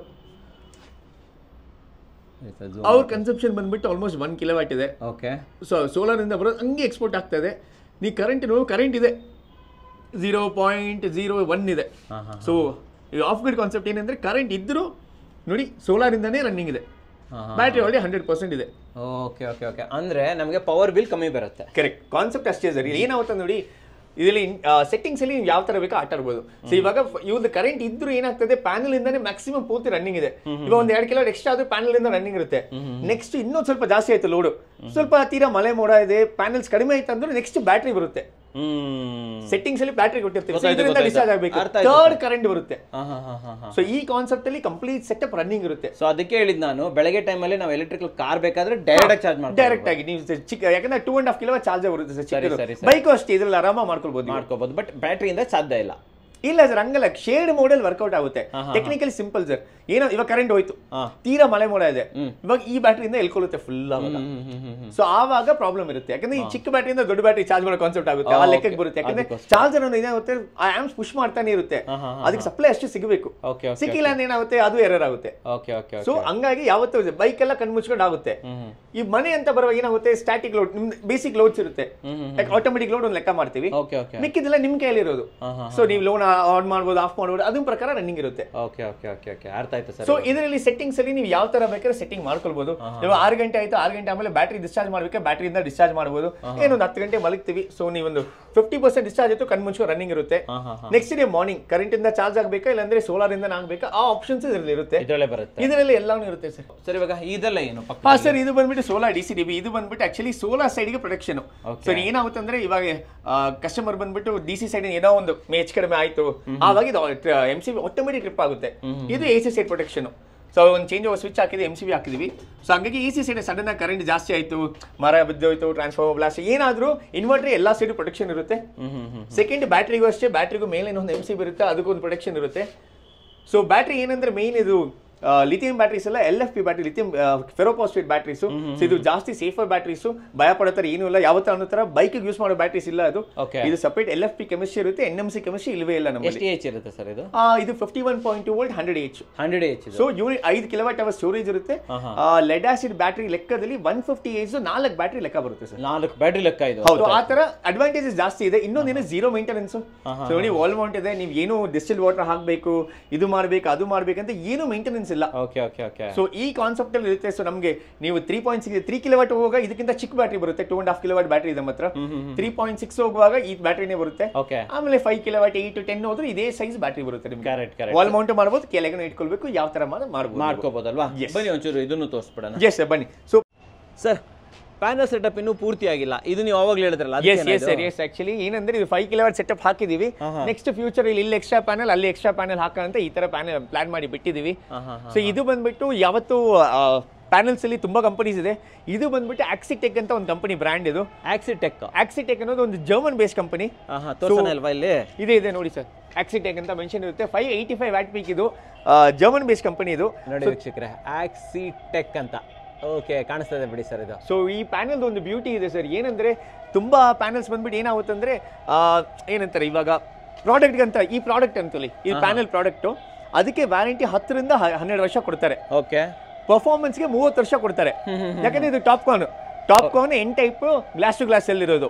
ಅವ್ರ ಕನ್ಸಂಪ್ಷನ್ ಬಂದ್ಬಿಟ್ಟು ಆಲ್ಮೋಸ್ಟ್ 1 ಕಿಲೋವಾಟ್ ಇದೆ. ಓಕೆ. ಸೊ ಸೋಲಾರ್ ಇಂದ ಬರೋದು ಹಂಗೆ ಎಕ್ಸ್ಪೋರ್ಟ್ ಆಗ್ತಾ ಇದೆ. ನೀವು ಕರೆಂಟ್ ಇದೆ 0.01 ಇದೆ. ಸೊ ಆಫ್ ಗ್ರಿಡ್ ಕಾನ್ಸೆಪ್ಟ್ ಏನಂದ್ರೆ ಕರೆಂಟ್ ಇದ್ರೂ ನೋಡಿ ಸೋಲಾರ್ ಇಂದಾನೇ ರನ್ನಿಂಗ್ ಇದೆ, ಬ್ಯಾಟ್ರಿ ಆಲ್ರೆಡಿ 100% ಇದೆ. Okay okay okay. ಅಂದ್ರೆ ನಮಗೆ ಪವರ್ ಬಿಲ್ ಕಮ್ಮಿ ಬರುತ್ತೆ. ಕರೆಕ್ಟ್ ಕಾನ್ಸೆಪ್ಟ್ ಅಷ್ಟೇ ಸರ್. ಏನಾಗುತ್ತೆ ನೋಡಿ, ಇದರಲ್ಲಿ ಸೆಟ್ಟಿಂಗ್ಸ್ ಅಲ್ಲಿ ನೀವು ಯಾವ ತರ ಬೇಕೋ ಆಟ ಆಡ್ಬೋದು. ಸೊ ಇವಾಗ ಇವ್ರದ್ದು ಕರೆಂಟ್ ಇದ್ರೂ ಏನಾಗ್ತದೆ, ಪ್ಯಾನಲ್ ಇಂದಾನೆ ಮ್ಯಾಕ್ಸಿಮಮ್ ಪೂರ್ತಿ ರನ್ನಿಂಗ್ ಇದೆ. ಇವಾಗ ಒಂದು 2 ಕಿಲೋವಾಟ್ ಎಕ್ಸ್ಟ್ರಾ ಆದ್ರೂ ಪ್ಯಾನಲ್ ಇಂದ ರನ್ನಿಂಗ್ ಇರುತ್ತೆ. ನೆಕ್ಸ್ಟ್ ಇನ್ನೊಂದು ಸ್ವಲ್ಪ ಜಾಸ್ತಿ ಆಯ್ತು ಲೋಡು, ಸ್ವಲ್ಪ ತೀರಾ ಮಳೆ ಮೋಡ ಇದೆ, ಪ್ಯಾನಲ್ಸ್ ಕಡಿಮೆ ಆಯ್ತು ಅಂದ್ರೆ ನೆಕ್ಸ್ಟ್ ಬ್ಯಾಟ್ರಿ ಬರುತ್ತೆ. ಸೆಟ್ಟಿಂಗ್ಸ್ ಅಲ್ಲಿ ಬ್ಯಾಟ್ರಿ ಕೊಟ್ಟಿರ್ತೀವಿ, ಇದರಿಂದ ಡಿಸ್ಚಾರ್ಜ್ ಆಗಬೇಕು, ಥರ್ಡ್ ಕರೆಂಟ್ ಬರುತ್ತೆ. ಸೊ ಈ ಕಾನ್ಸೆಪ್ಟ್ ಅಲ್ಲಿ ಕಂಪ್ಲೀಟ್ ಸೆಟಪ್ ರನ್ನಿಂಗ್ ಇರುತ್ತೆ. ಸೊ ಅದಕ್ಕೆ ಹೇಳಿದ್ ನಾನು, ಬೆಳಗ್ಗೆ ಟೈಮ್ ಅಲ್ಲಿ ನಾವು ಎಲೆಕ್ಟ್ರಿಕಲ್ ಕಾರ್ ಬೇಕಾದ್ರೆ ಡೈರೆಕ್ಟ್ ಆಗಿ ಚಾರ್ಜ್ ಮಾಡಿ, ಡೈರೆಕ್ಟ್ ಆಗಿ ನೀವು ಚಿಕ್ಕ, ಯಾಕಂದ್ರೆ 2.5 ಕಿಲೋವಾಟ್ ಚಾರ್ಜ್ ಬರುತ್ತೆ ಸರ್. ಬೈಕ್ ಅಷ್ಟೇ, ಇದ್ರಲ್ಲಿ ಆರಾಮ ಮಾಡ್ಕೊಳ್ಬಹುದು. ಬಟ್ ಬ್ಯಾಟ್ರಿಯಿಂದ ಸಾಧ್ಯ ಇಲ್ಲ. ಇಲ್ಲ ಸರ್, ಹಂಗಲ್ಲ, ಶೇಡ್ ಮೋಡಲ್ ವರ್ಕೌಟ್ ಆಗುತ್ತೆ. Technically simple sir. ಏನೋ ಇವಾಗ ಕರೆಂಟ್ ಹೋಯ್ತು, ತೀರಾ ಮಳೆ ಮೋಡ ಇದೆ, ಇವಾಗ ಈ ಬ್ಯಾಟ್ರಿಯಿಂದ ಎಲ್ಕೊಳ್ಳುತ್ತೆ ಫುಲ್ ಆವಾಗ. ಸೊ ಆವಾಗ ಪ್ರಾಬ್ಲಮ್ ಇರುತ್ತೆ, ಯಾಕಂದ್ರೆ ಈ ಚಿಕ್ಕ ಬ್ಯಾಟ್ರಿಯಿಂದ ದೊಡ್ಡ ಬ್ಯಾಟ್ರಿ ಚಾರ್ಜ್ ಮಾಡೋ ಕಾನ್ಸೆಪ್ಟ್ ಆಗುತ್ತೆ, ಆ ಲೆಕ್ಕಕ್ಕೆ ಬರುತ್ತೆ. ಯಾಕಂದ್ರೆ ಚಾರ್ಜರ್ ಅನ್ನೋದು ಏನಾಗುತ್ತೆ, ಆ ಆಮ್ಸ್ ಪುಷ್ ಮಾಡ್ತಾನೆ ಇರುತ್ತೆ, ಅದಕ್ಕೆ ಸಪ್ಲೈ ಅಷ್ಟು ಸಿಗಬೇಕು. ಸಿಕ್ಕಿಲ್ಲ ಅಂದ್ರೆ ಏನಾಗುತ್ತೆ, ಅದು ಎರರ್ ಆಗುತ್ತೆ. ಸೊ ಹಂಗಾಗಿ ಯಾವತ್ತೂ ಬೈಕ್ ಎಲ್ಲ ಕಣ್ಮುಚ್ಕೊಂಡು ಆಗುತ್ತೆ. ಈ ಮನೆ ಅಂತ ಬರುವಾಗ ಏನಾಗುತ್ತೆ, ಸ್ಟ್ಯಾಟಿಕ್ ಲೋಡ್, ನಿಮ್ದು ಬೇಸಿಕ್ ಲೋಡ್ಸ್ ಇರುತ್ತೆ, ಆಟೋಮೆಟಿಕ್ ಲೋಡ್ ಒಂದು ಲೆಕ್ಕ ಮಾಡ್ತೀವಿ, ಮಿಕ್ಕಿದೆಲ್ಲ ನಿಮ್ ಕೈಯಲ್ಲಿ ಇರೋದು. ಸೊ ನೀವು ಲೋನ್ ಆನ್ ಮಾಡ್ಬೋದು, ಆಫ್ ಮಾಡ್ಬೋದು, ಅದ್ರ ಪ್ರಕಾರ ರನ್ನಿಂಗ್ ಇರುತ್ತೆ. ಅರ್ಥ ಆಯ್ತು ಸರ್. ಸೊ ಇದರಲ್ಲಿ ಸೆಟ್ಟಿಂಗ್ಸ್ ಅಲ್ಲಿ ನೀವು ಯಾವ ತರ ಬೇಕಾದ್ರೆ ಸೆಟ್ಟಿಂಗ್ ಮಾಡ್ಕೊಳ್ಬಹುದು. ಇವಾಗ 6 ಗಂಟೆ ಆಯ್ತು, 6 ಗಂಟೆ ಆಮೇಲೆ ಬ್ಯಾಟ್ರಿ ಡಿಸ್ಚಾರ್ಜ್ ಮಾಡ್ಬೇಕು, ಬ್ಯಾಟ್ರಿಯಿಂದ ಡಿಸ್ಚಾರ್ಜ್ ಮಾಡಬಹುದು. ಏನೊಂದು 10 ಗಂಟೆ ಮಲಗ್ತೀವಿ, ಸೊ ನೀವೊಂದು 50% ಡಿಸ್ಚಾರ್ಜ್ ಆಯ್ತು, ಕಣ್ಮುಂಚು ರನ್ನಿಂಗ್ ಇರುತ್ತೆ. ನೆಕ್ಸ್ಟ್ ಡೇ ಮಾರ್ನಿಂಗ್ ಕರೆಂಟ್ ಇಂದ ಚಾರ್ಜ್ ಆಗ್ಬೇಕಾ, ಇಲ್ಲಾಂದ್ರೆ ಸೋಲಾರ್ ಇಂದ ಆಗ್ಬೇಕಾ, ಆ ಆಪ್ಷನ್ಸ್ ಇದರಲ್ಲಿ ಇರುತ್ತೆ. ಇದರಲ್ಲಿ ಎಲ್ಲಾನು ಇರುತ್ತೆ ಸರ್. ಸರ್ ಇವಾಗ ಇದೆಲ್ಲ ಏನು? ಸರ್ ಇದು ಬಂದ್ಬಿಟ್ಟು ಸೋಲಾರ್ DCDB. ಇದು ಬಂದ್ಬಿಟ್ಟು ಆಕ್ಚುಲಿ ಸೋಲಾರ್ ಸೈಡ್ ಗೆ ಪ್ರೊಟೆಕ್ಷನ್. ಸೊ ಏನಾಗುತ್ತೆ ಅಂದ್ರೆ, ಇವಾಗ ಕಸ್ಟಮರ್ ಬಂದ್ಬಿಟ್ಟು DC ಸೈಡ್ ಏನೋ ಒಂದು ಮೇಚ್ ಕಡಿಮೆ ಆಯ್ತು, ಆವಾಗ ಇದು MCB ಆಟೋಮೆಟಿಕ್ ಟ್ರಿಪ್ ಆಗುತ್ತೆ. ಇದು AC ಸೈಡ್ ಪ್ರೊಟೆಕ್ಷನ್. ಸೊ ಒಂದು ಚೇಂಜ್ ಓವರ್ ಸ್ವಿಚ್ ಹಾಕಿದೆ, MCB ಹಾಕಿದ್ವಿ. ಸೊ ಹಂಗಾಗಿ AC ಸೈಡ್ ಸಡನ್ ಆಗಿ ಕರೆಂಟ್ ಜಾಸ್ತಿ ಆಯ್ತು, ಮರ ಬಿದ್ದೋಯ್ತು, ಟ್ರಾನ್ಸ್ಫಾರ್ಮರ್ ಬ್ಲಾಸ್ಟ್ ಏನಾದ್ರೂ ಇನ್ವರ್ಟರ್ ಎಲ್ಲಾ ಸೈಡ್ ಪ್ರೊಟೆಕ್ಷನ್ ಇರುತ್ತೆ. ಸೆಕೆಂಡ್ ಬ್ಯಾಟ್ರಿಗೂ ಅಷ್ಟೇ, ಬ್ಯಾಟ್ರಿಗೂ ಮೇಲೆ ಒಂದು MCB ಇರುತ್ತೆ, ಅದಕ್ಕೂ ಒಂದು ಪ್ರೊಟೆಕ್ಷನ್ ಇರುತ್ತೆ. ಸೊ ಬ್ಯಾಟ್ರಿ ಏನಂದ್ರೆ ಮೇನ್ ಇದು ಲಿಥಿಯಂ ಬ್ಯಾಟ್ರೀಸ್ ಎಲ್ಲ LFP ಬ್ಯಾಟ್ರಿ, ಲಿಥಿಯಂ ಫೆರೋಫಾಸ್ಫೇಟ್ ಬ್ಯಾಟ್ರೀಸ್. ಇದು ಜಾಸ್ತಿ ಸೇಫರ್ ಬ್ಯಾಟ್ರೀಸ್, ಭಯ ಪಡೋತರ ಏನೂ ಇಲ್ಲ. ಯಾವತ್ತ ಅನ್ನೋ ತರ ಬೈಕ್ ಯೂಸ್ ಮಾಡೋ ಬ್ಯಾಟ್ರೀಸ್ ಇಲ್ಲ. ಅದು ಇದು ಸಪರೇಟ್ LFP ಕೆಮಿಸ್ಟ್ರಿ ಇರುತ್ತೆ, NMC ಕೆಮಿಸ್ಟ್ರಿ ಇಲ್ವೇ ಇಲ್ಲ ನಮ್ಮಲ್ಲಿ. ಎಷ್ಟು ಇರುತ್ತೆ ಸರ್ ಇದು? ಇದು 51.2 volt 100 Ah. So unit 5 kWh storage ಇರುತ್ತೆ. ಲೆಡ್ ಆಸಿಡ್ ಬ್ಯಾಟ್ರಿ ಲೆಕ್ಕದಲ್ಲಿ 150 Ah 4 ಬ್ಯಾಟ್ರಿ ಲೆಕ್ಕ ಬರುತ್ತೆ ಸರ್. 4 ಬ್ಯಾಟ್ರಿ ಲೆಕ್ಕ ಇದು. ಹೌದು, ಆ ತರ ಅಡ್ವಾಂಟೇಜಸ್ ಜಾಸ್ತಿ ಇದೆ. ಇನ್ನೊಂದೇನು ಝೀರೋ ಮೇಂಟೆನೆನ್ಸ್. ಸೊ ನೋಡಿ ವಾಲ್ ಮೌಂಟ್ ಇದೆ, ನೀವು ಏನು ಡಿಸ್ಟಿಲ್ ವಾಟರ್ ಹಾಕಬೇಕು, ಇದು ಮಾಡಬೇಕು ಅದು ಮಾಡ್ಬೇಕಂತ ಏನು ಮೇಂಟೆನೆನ್ಸ್ ಇಲ್ಲ. ಸೊ ಈ ಕಾನ್ಸೆಪ್ಟ್ ಅಲ್ಲಿ ಇರುತ್ತೆ. ಸೊ ನಮಗೆ ನೀವು 3.6 kW ಹೋಗುವಾಗ ಇದಕ್ಕಿಂತ ಚಿಕ್ಕ ಬ್ಯಾಟ್ರಿ ಬರುತ್ತೆ. 2.5 kW ಬ್ಯಾಟ್ರಿ ಇದೆ ಮಾತ್ರ. 3.6 ಹೋಗುವಾಗ ಈ ಬ್ಯಾಟ್ರಿನೇ ಬರುತ್ತೆ. ಆಮೇಲೆ 5 kW 8 to 10 ಹೋದ್ರೆ ಇದೇ ಸೈಜ್ ಬ್ಯಾಟ್ರಿ ಬರುತ್ತೆ ನಿಮ್ಗೆ. ವಾಲ್ ಮೌಂಟ್ ಮಾಡಬಹುದು, ಕೆಳಗೆ ಇಟ್ಕೊಳ್ಬೇಕು, ಯಾವ ತರ ಮಾಡ್ಕೋಬಹುದಲ್ವಾ? ಬನ್ನಿ ಒಂಚೂರು ಇದನ್ನು ತೋರಿಸ್ಬಿಡೋಣ. ಎಸ್ ಸರ್, ಬನ್ನಿ. ಸೊ ಸರ್, ಪ್ಯಾನಲ್ ಸೆಟಪ್ ಇನ್ನೂ ಪೂರ್ತಿ ಆಗಿಲ್ಲ, ಇದು ನೀವು ಅವಾಗಲೇ ಹೇಳಿದ್ರಲ್ಲ? ಎಸ್ ಆಕ್ಚುಲಿ ಏನಂದ್ರೆ ಇದು 5 kW ಸೆಟಪ್ ಹಾಕಿದೀವಿ. ನೆಕ್ಸ್ಟ್ ಫ್ಯೂಚರ್ ಇಲ್ಲಿ ಎಕ್ಸ್ಟ್ರಾ ಪ್ಯಾನಲ್, ಅಲ್ಲಿ ಎಕ್ಸ್ಟ್ರಾ ಪ್ಯಾನಲ್ ಹಾಕೋಂತ ಈ ತರ ಪ್ಯಾನಲ್ ಪ್ಲಾನ್ ಮಾಡಿ ಬಿಟ್ಟಿದೀವಿ. ಸೊ ಇದು ಬಂದ್ಬಿಟ್ಟು ಯಾವತ್ತು ಪ್ಯಾನಲ್ಸ್ ಅಲ್ಲಿ ತುಂಬಾ ಕಂಪನೀಸ್ ಇದೆ. ಇದು ಬಂದ್ಬಿಟ್ಟು ಆಕ್ಸಿಟೆಕ್ ಅಂತ ಒಂದು ಕಂಪನಿ ಬ್ರ್ಯಾಂಡ್. ಇದು ಆಕ್ಸಿಟೆಕ್ ಅನ್ನೋದು ಒಂದು ಜರ್ಮನ್ ಬೇಸ್ ಕಂಪನಿ. ಇದೆ ನೋಡಿ ಸರ್, ಆಕ್ಸಿಟೆಕ್ ಅಂತ ಮೆನ್ಷನ್ ಇರುತ್ತೆ. 585 ವ್ಯಾಟ್ ಪೀಕ್. ಇದು ಜರ್ಮನ್ ಬೇಸ್ ಕಂಪನಿ. ಇದು ನೋಡಿ ವೀಕ್ಷಕರೇ, ಆಕ್ಸಿಟೆಕ್ ಅಂತ. ಓಕೆ, ಕಾಣಿಸ್ತದೆ ಬಿಡಿ ಸರ್ ಇದು. ಸೊ ಈ ಪ್ಯಾನಲ್ ಒಂದು ಬ್ಯೂಟಿ ಇದೆ ಸರ್. ಏನಂದ್ರೆ ತುಂಬಾ ಪ್ಯಾನಲ್ಸ್ ಬಂದ್ಬಿಟ್ಟು ಏನಾಗುತ್ತೆ ಅಂದ್ರೆ ಏನಂತಾರೆ ಇವಾಗ ಪ್ರಾಡಕ್ಟ್ ಅಂತ, ಈ ಪ್ರಾಡಕ್ಟ್ ಅಂತಲ್ಲಿ ಈ ಪ್ಯಾನಲ್ ಪ್ರಾಡಕ್ಟ್, ಅದಕ್ಕೆ ವ್ಯಾರಂಟಿ 10 ರಿಂದ 12 ವರ್ಷ ಕೊಡ್ತಾರೆ. ಓಕೆ, ಪರ್ಫಾರ್ಮೆನ್ಸ್ಗೆ 30 ವರ್ಷ ಕೊಡ್ತಾರೆ. ಯಾಕಂದ್ರೆ ಇದು TOPCon N type glass to glass ಅಲ್ಲಿ ಇರೋದು.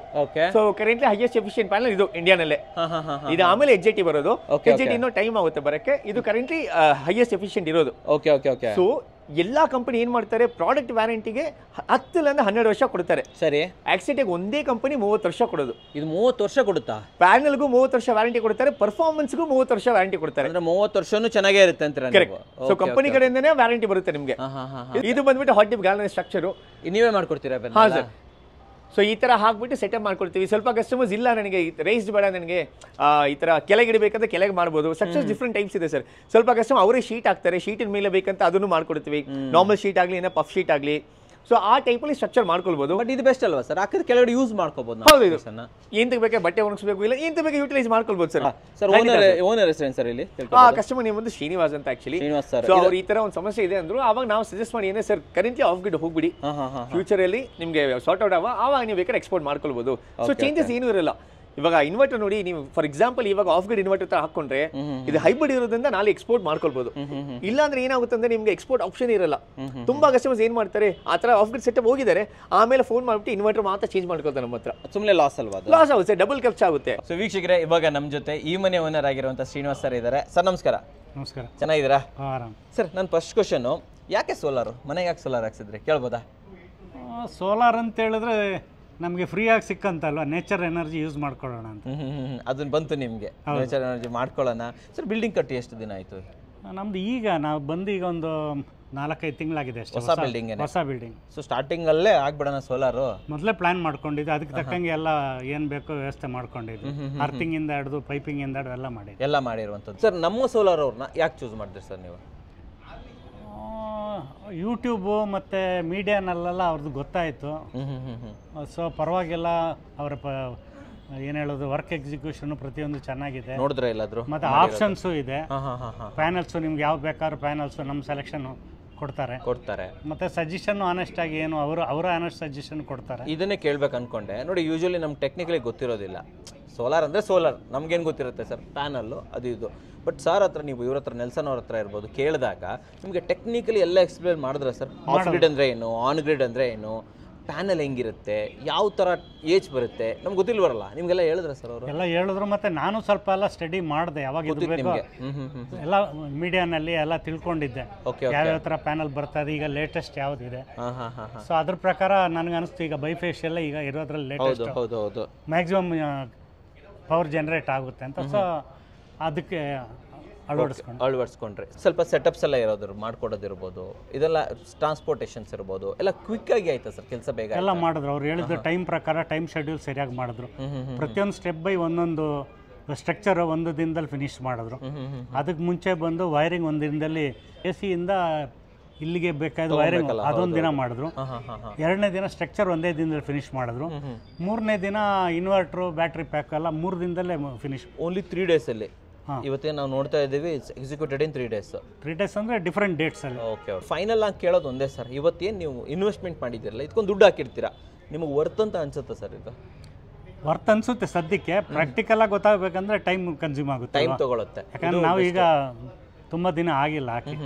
So currently highest efficient panel ಇದು ಇಂಡಿಯಾನಲ್ಲೇ. ಇದು ಆಮೇಲೆ HJT ಬರೋದು. HJT ಇನ್ನೂ ಟೈಮ್ ಆಗುತ್ತೆ ಬರಕ್ಕೆ. ಇದು ಕರೆಂಟ್ಲಿ ಹೈಯೆಸ್ಟ್ ಎಫಿಷಿಯಂಟ್ ಇರೋದು. ಸೊ ಎಲ್ಲಾ ಕಂಪನಿ ಏನ್ ಮಾಡ್ತಾರೆ, ಪ್ರಾಡಕ್ಟ್ ವ್ಯಾರಂಟಿಗೆ 10 ರಿಂದ 12 ವರ್ಷ ಕೊಡ್ತಾರೆ. ಸರಿ, ಆಕ್ಸಿಟೆಕ್ ಒಂದೇ ಕಂಪನಿ 30 ವರ್ಷ ಕೊಡೋದು. ಇದು 30 ವರ್ಷ ಕೊಡುತ್ತಾ? ಪ್ಯಾನಲ್ಗೂ 30 ವರ್ಷ ವ್ಯಾರಂಟಿ ಕೊಡ್ತಾರೆ, ಪರ್ಫಾರ್ಮೆನ್ಸ್ಗೂ 30 ವರ್ಷ ವ್ಯಾರಂಟಿ ಕೊಡ್ತಾರೆ. ಅಂದ್ರೆ 30 ವರ್ಷನೂ ಚೆನ್ನಾಗೇ ಇರುತ್ತೆ ಅಂತ. ಕರೆಕ್ಟ್. ಸೊ ಕಂಪನಿ ಕಡೆಯಿಂದನೇ ವ್ಯಾರಂಟಿ ಬರುತ್ತೆ ನಿಮಗೆ. ಇದು ಬಂದ್ಬಿಟ್ಟು ಹಾಟ್ ಡಿಪ್ ಗ್ಯಾಲನ್ ಸ್ಟ್ರಕ್ಚರ್ ನೀವೇ ಮಾಡ್ಕೊಡ್ತೀರಾ? ಹಾ ಸರ್. ಸೊ ಈ ತರ ಹಾಕ್ಬಿಟ್ಟು ಸೆಟಪ್ ಮಾಡ್ಕೊಡ್ತೀವಿ. ಸ್ವಲ್ಪ ಕಸ್ಟಮರ್ಸ್ ಇಲ್ಲ ನನಗೆ ರೈಸ್ಡ್ ಬೇಡ, ನನಗೆ ಈ ತರ ಕೆಳಗೆ ಇಡಬೇಕಂದ್ರೆ ಕೆಳಗೆ ಮಾಡ್ಬೋದು. ಸ್ಟ್ರಕ್ಚರ್ಸ್ ಡಿಫ್ರೆಂಟ್ ಟೈಪ್ಸ್ ಇದೆ ಸರ್. ಸ್ವಲ್ಪ ಕಸ್ಟಮರ್ ಅವರೇ ಶೀಟ್ ಹಾಕ್ತಾರೆ, ಶೀಟಿನ ಮೇಲೆ ಬೇಕಂತ ಅದನ್ನು ಮಾಡ್ಕೊಡ್ತೀವಿ. ನಾರ್ಮಲ್ ಶೀಟ್ ಆಗಲಿ, ಏನೋ ಪಫ್ ಶೀಟ್ ಆಗಲಿ. ಸೊ ಆ ಟೈಪಲ್ಲಿ ಸ್ಟ್ರಕ್ಚರ್ ಮಾಡ್ಕೊಳ್ಬಹುದು. ಬಟ್ ಇದು ಬೆಸ್ಟ್ ಅಲ್ವಾ ಸರ್? ಹಾಕಿದ್ರೆ ಕೆಳಗಡೆ ಯೂಸ್ ಮಾಡ್ಕೋಬಹುದು. ಹೌದು, ಇದು ಏನ್ ಬೇಕಾದ್ರೆ ಬಟ್ಟೆ ಒಣಗಿಸಬೇಕು, ಇಲ್ಲ ಏನ್ ಬೇಕಾದ್ರೆ ಯೂಟಿಲೈಸ್ ಮಾಡ್ಕೊಳ್ಬಹುದು ಸರ್. ಸರ್ ಓನರ್ ಹೆಸರು ಸರ್ ಇಲ್ಲಿ? ಕಸ್ಟಮರ್ ನೇಮ್ ಒಂದು ಶ್ರೀನಿವಾಸ್ ಅಂತ ಆಕ್ಚುಲಿ. ಸೊ ಅವ್ರು ಈ ತರ ಒಂದು ಸಮಸ್ಯೆ ಇದೆ ಅಂದ್ರು, ಅವಾಗ ನಾವು ಸಜೆಸ್ಟ್ ಮಾಡಿ ಏನೇ ಸರ್ ಕರೆಂಟ್ಲಿ ಆಫ್ ಗಿಡ್ ಹೋಗ್ಬಿಡಿ, ಫ್ಯೂಚರ್ ಅಲ್ಲಿ ನಿಮ್ಗೆ ಸಾರ್ಟ್ ಔಟ್ ಆವಾಗ ನೀವು ಬೇಕಾದ್ರೆ ಎಕ್ಸ್ಪೋರ್ಟ್ ಮಾಡ್ಕೊಳ್ಬಹುದು. ಸೊ ಚೇಂಜಸ್ ಏನೂ ಇರಲ್ಲ. ಇವಾಗ ಇನ್ವರ್ಟರ್ ನೋಡಿ, ನೀವು ಫಾರ್ ಎಕ್ಸಾಂಪಲ್ ಇವಾಗ ಆಫ್ ಗ್ರಿಡ್ ಇನ್ವರ್ಟರ್ ತರ ಹಾಕೊಂಡ್ರೆ ಇದು ಹೈಬ್ರಿಡ್ ಇರೋದ್ರಿಂದ ನಾಳೆ ಎಕ್ಸ್ಪೋರ್ಟ್ ಮಾಡ್ಕೊಳ್ಬಹುದು. ಇಲ್ಲ ಅಂದ್ರೆ ಏನಾಗುತ್ತೆ ಅಂದ್ರೆ ನಿಮ್ಗೆ ಎಕ್ಸ್ಪೋರ್ಟ್ ಆಪ್ಷನ್ ಇರಲ್ಲ. ತುಂಬಾ ಕಸ್ಟಮರ್ಸ್ ಏನ್ ಮಾಡ್ತಾರೆ, ಆ ತರ ಆಫ್ ಗ್ರಿಡ್ ಸೆಟಪ್ ಹೋಗಿದ್ದಾರೆ, ಆಮೇಲೆ ಫೋನ್ ಮಾಡ್ಬಿಟ್ಟು ಇನ್ವರ್ಟರ್ ಮಾತ್ರ ಚೇಂಜ್ ಮಾಡ್ಕೊಳ್ತಾರೆ ನಮ್ಮ ಹತ್ರ. ಸುಮ್ಮನೆ ಲಾಸ್ ಅಲ್ವಾ? ಲಾಸ್ ಆಗುತ್ತೆ, ಡಬಲ್ ಖರ್ಚಾಗುತ್ತೆ. ಸೊ ವೀಕ್ಷಕರೇ, ಇವಾಗ ನಮ್ಮ ಜೊತೆ ಈ ಮನೆ ಓನರ್ ಆಗಿರುವಂತ ಶ್ರೀನಿವಾಸ್ ಸರ್ ಇದ್ದಾರೆ. ಸರ್ ನಮಸ್ಕಾರ. ನಮಸ್ಕಾರ. ಚೆನ್ನಾಗಿದ್ದೀರಾ? ಸರ್, ನನ್ನ ಫಸ್ಟ್ ಕ್ವಶನ್, ಯಾಕೆ ಸೋಲಾರು ಮನೆಗೆ ಯಾಕೆ ಸೋಲಾರ್ ಹಾಕ್ಸಿದ್ರಿ ಕೇಳ್ಬೋದಾ? ಸೋಲಾರ್ ಅಂತ ಹೇಳಿದ್ರೆ ನಮಗೆ ಫ್ರೀಯಾಗಿ ಸಿಕ್ಕಂತಲ್ವ, ನೇಚರ್ ಎನರ್ಜಿ ಯೂಸ್ ಮಾಡ್ಕೊಳ್ಳೋಣ ಅಂತ. ಅದನ್ನ ಬಂತು ನಿಮಗೆ, ನೇಚರ್ ಎನರ್ಜಿ ಮಾಡ್ಕೊಳ್ಳೋಣ. ಸರ್, ಬಿಲ್ಡಿಂಗ್ ಕಟ್ಟಿ ಎಷ್ಟು ದಿನ ಆಯಿತು? ನಮ್ದು ನಾವು ಬಂದು ಈಗ ಒಂದು 4-5 ತಿಂಗಳಾಗಿದೆ ಅಷ್ಟೇ. ಹೊಸ ಬಿಲ್ಡಿಂಗ್? ಹೊಸ ಬಿಲ್ಡಿಂಗ್. ಸೊ ಸ್ಟಾರ್ಟಿಂಗಲ್ಲೇ ಆಗ್ಬಿಡೋಣ ಸೋಲಾರು? ಮೊದಲೇ ಪ್ಲಾನ್ ಮಾಡ್ಕೊಂಡಿದ್ದು, ಅದಕ್ಕೆ ತಕ್ಕಂಗೆ ಎಲ್ಲ ಏನು ಬೇಕೋ ವ್ಯವಸ್ಥೆ ಮಾಡ್ಕೊಂಡಿದ್ದು. ಅರ್ಥಿಂಗಿಂದ ಹಿಡಿದು ಪೈಪಿಂಗಿಂದ ಹಿಡಿದು ಎಲ್ಲ ಮಾಡಿರುವಂಥದ್ದು. ಸರ್, ನಮ್ಮ ಸೋಲಾರ್ ಅವ್ರನ್ನ ಯಾಕೆ ಚೂಸ್ ಮಾಡಿದ್ರಿ ಸರ್ ನೀವು? ಯೂಟ್ಯೂಬು ಮತ್ತು ಮೀಡಿಯಾನಲ್ಲೆಲ್ಲ ಅವ್ರದ್ದು ಗೊತ್ತಾಯಿತು. ಸೊ ಪರವಾಗಿಲ್ಲ, ಅವರ ಏನು ಹೇಳೋದು, ವರ್ಕ್ ಎಕ್ಸಿಕ್ಯೂಷನ್ ಪ್ರತಿಯೊಂದು ಚೆನ್ನಾಗಿದೆ. ನೋಡಿದ್ರೆ ಎಲ್ಲಾದರೂ ಮತ್ತು ಆಪ್ಷನ್ಸು ಇದೆ. ಪ್ಯಾನಲ್ಸು ನಿಮ್ಗೆ ಯಾವ ಬೇಕಾದ್ರೂ ಪ್ಯಾನಲ್ಸು ನಮ್ಮ ಸೆಲೆಕ್ಷನ್ ಕೊಡ್ತಾರೆ. ಮತ್ತು ಸಜೆಷನ್ ಆನೆಸ್ಟ್ ಆಗಿ ಏನು ಅವರ ಆನೆಸ್ಟ್ ಸಜೆಷನ್ ಕೊಡ್ತಾರೆ. ಇದನ್ನೇ ಕೇಳ್ಬೇಕು ಅನ್ಕೊಂಡೆ. ನೋಡಿ, ಯೂಶಲಿ ನಮ್ಗೆ ಟೆಕ್ನಿಕಲಿ ಗೊತ್ತಿರೋದಿಲ್ಲ. ಸೋಲಾರ್ ಅಂದರೆ ಸೋಲಾರ್, ನಮ್ಗೇನು ಗೊತ್ತಿರುತ್ತೆ ಸರ್, ಪ್ಯಾನಲ್ಲು ಅದು ಇದು. ಬಟ್ ಸರ್ ಹತ್ರ, ನೀವು ಇವ್ರ ಹತ್ರ, ನೆಲ್ಸನ್ ಅವ್ರ ಹತ್ರ ಇರ್ಬೋದು, ಕೇಳಿದಾಗ ನಿಮಗೆ ಟೆಕ್ನಿಕಲಿ ಎಲ್ಲ ಎಕ್ಸ್ಪ್ಲೇನ್ ಮಾಡಿದ್ರೆ ಸರ್, ಆಫ್ ಗ್ರಿಡ್ ಅಂದರೆ ಏನು, ಆನ್ ಗ್ರಿಡ್ ಅಂದರೆ ಏನು, ಪ್ಯಾನಲ್ ಹೆಂಗಿರುತ್ತೆ, ಯಾವ ಥರ ಏಜ್ ಬರುತ್ತೆ, ನಮ್ಗೆ ಗೊತ್ತಿಲ್ವರಲ್ಲ, ನಿಮಗೆಲ್ಲ ಹೇಳಿದ್ರೆ ಸರ್ ಅವರು? ಎಲ್ಲ ಹೇಳಿದ್ರು. ಮತ್ತು ನಾನು ಸ್ವಲ್ಪ ಎಲ್ಲ ಸ್ಟಡಿ ಮಾಡಿದೆ, ಯಾವಾಗ ಎಲ್ಲ ಮೀಡಿಯಾನಲ್ಲಿ ಎಲ್ಲ ತಿಳ್ಕೊಂಡಿದ್ದೆ, ಯಾವ್ಯಾವ ಥರ ಪ್ಯಾನಲ್ ಬರ್ತದೆ, ಈಗ ಲೇಟೆಸ್ಟ್ ಯಾವುದಿದೆ. ಸೊ ಅದ್ರ ಪ್ರಕಾರ ನನಗೆ ಅನಿಸ್ತು, ಈಗ ಬೈಫೇಶಿಯಲ್ ಈಗ ಇರೋದ್ರಲ್ಲಿ ಲೇಟೆಸ್ಟ್, ಹೌದು, ಮ್ಯಾಕ್ಸಿಮಮ್ ಪವರ್ ಜನರೇಟ್ ಆಗುತ್ತೆ ಅಂತ. ಸೊ ಅದಕ್ಕೆ ಅಳವಡಿಸ್ಕೊಂಡ್ರೆ ಸ್ವಲ್ಪ ಸೆಟಪ್ಸ್ ಎಲ್ಲ ಇರೋದು ಮಾಡ್ಕೊಡೋದಿರ್ಬೋದು, ಇದೆಲ್ಲ ಟ್ರಾನ್ಸ್ಪೋರ್ಟೇಷನ್ಸ್ ಇರ್ಬೋದು, ಎಲ್ಲ ಕ್ವಿಕ್ ಆಗಿ ಆಯ್ತಾ ಸರ್ ಕೆಲಸ? ಬೇಗ ಎಲ್ಲ ಮಾಡಿದ್ರು. ಅವ್ರು ಹೇಳಿದ್ರು ಟೈಮ್ ಪ್ರಕಾರ, ಟೈಮ್ ಶೆಡ್ಯೂಲ್ ಸರಿಯಾಗಿ ಮಾಡಿದ್ರು. ಪ್ರತಿಯೊಂದು ಸ್ಟೆಪ್ ಬೈ ಒಂದೊಂದು ಸ್ಟ್ರಕ್ಚರ್ ಒಂದು ದಿನದಲ್ಲಿ ಫಿನಿಶ್ ಮಾಡಿದ್ರು. ಅದಕ್ಕೆ ಮುಂಚೆ ಬಂದು ವೈರಿಂಗ್ ಒಂದು ದಿನದಲ್ಲಿ AC-ಯಿಂದ ಇಲ್ಲಿಗೆ ಬೇಕಾದ ವೈರಿಂಗ್ ಅದೊಂದು ದಿನ ಮಾಡಿದ್ರು. 2ನೇ ದಿನ ಸ್ಟ್ರಕ್ಚರ್ ಒಂದೇ ದಿನದಲ್ಲಿ ಫಿನಿಶ್ ಮಾಡಿದ್ರು. 3ನೇ ದಿನ ಇನ್ವರ್ಟ್ರು, ಬ್ಯಾಟ್ರಿ ಪ್ಯಾಕ್ ಎಲ್ಲ 3 ದಿನದಲ್ಲೇ ಫಿನಿಶ್. ಓನ್ಲಿ 3 ಡೇಸಲ್ಲಿ? ಇವತ್ತೇ ನಾವು ನೋಡ್ತಾ ಇದ್ದೀವಿ ಎಕ್ಸಿಕ್ಯೂಟೆಡ್ ಇನ್ 3 days. 3 days ಅಂದರೆ ಡಿಫ್ರೆಂಟ್ ಡೇಟ್ಸಲ್ಲಿ. ಓಕೆ, ಫೈನಲ್ ಆಗಿ ಕೇಳೋದು ಒಂದೇ ಸರ್, ಇವತ್ತೇನು ನೀವು ಇನ್ವೆಸ್ಟ್ಮೆಂಟ್ ಮಾಡಿದ್ದೀರಲ್ಲ, ಇದಕ್ಕೊಂದು ದುಡ್ಡು ಹಾಕಿರ್ತೀರಾ, ನಿಮಗೆ ವರ್ತ್ ಅಂತ ಅನ್ಸುತ್ತಾ ಸರ್ ಇದು? ವರ್ತ್ ಅನ್ಸುತ್ತೆ ಸದ್ಯಕ್ಕೆ. ಪ್ರಾಕ್ಟಿಕಲ್ ಆಗಿ ಗೊತ್ತಾಗಬೇಕಂದ್ರೆ ಟೈಮ್ ಕನ್ಸ್ಯೂಮ್ ಆಗುತ್ತೆ, ಟೈಮ್ ತಗೊಳುತ್ತೆ. ಯಾಕಂದ್ರೆ ನಾವು ಈಗ ತುಂಬ ದಿನ ಆಗಿಲ್ಲ ಹಾಕಿ.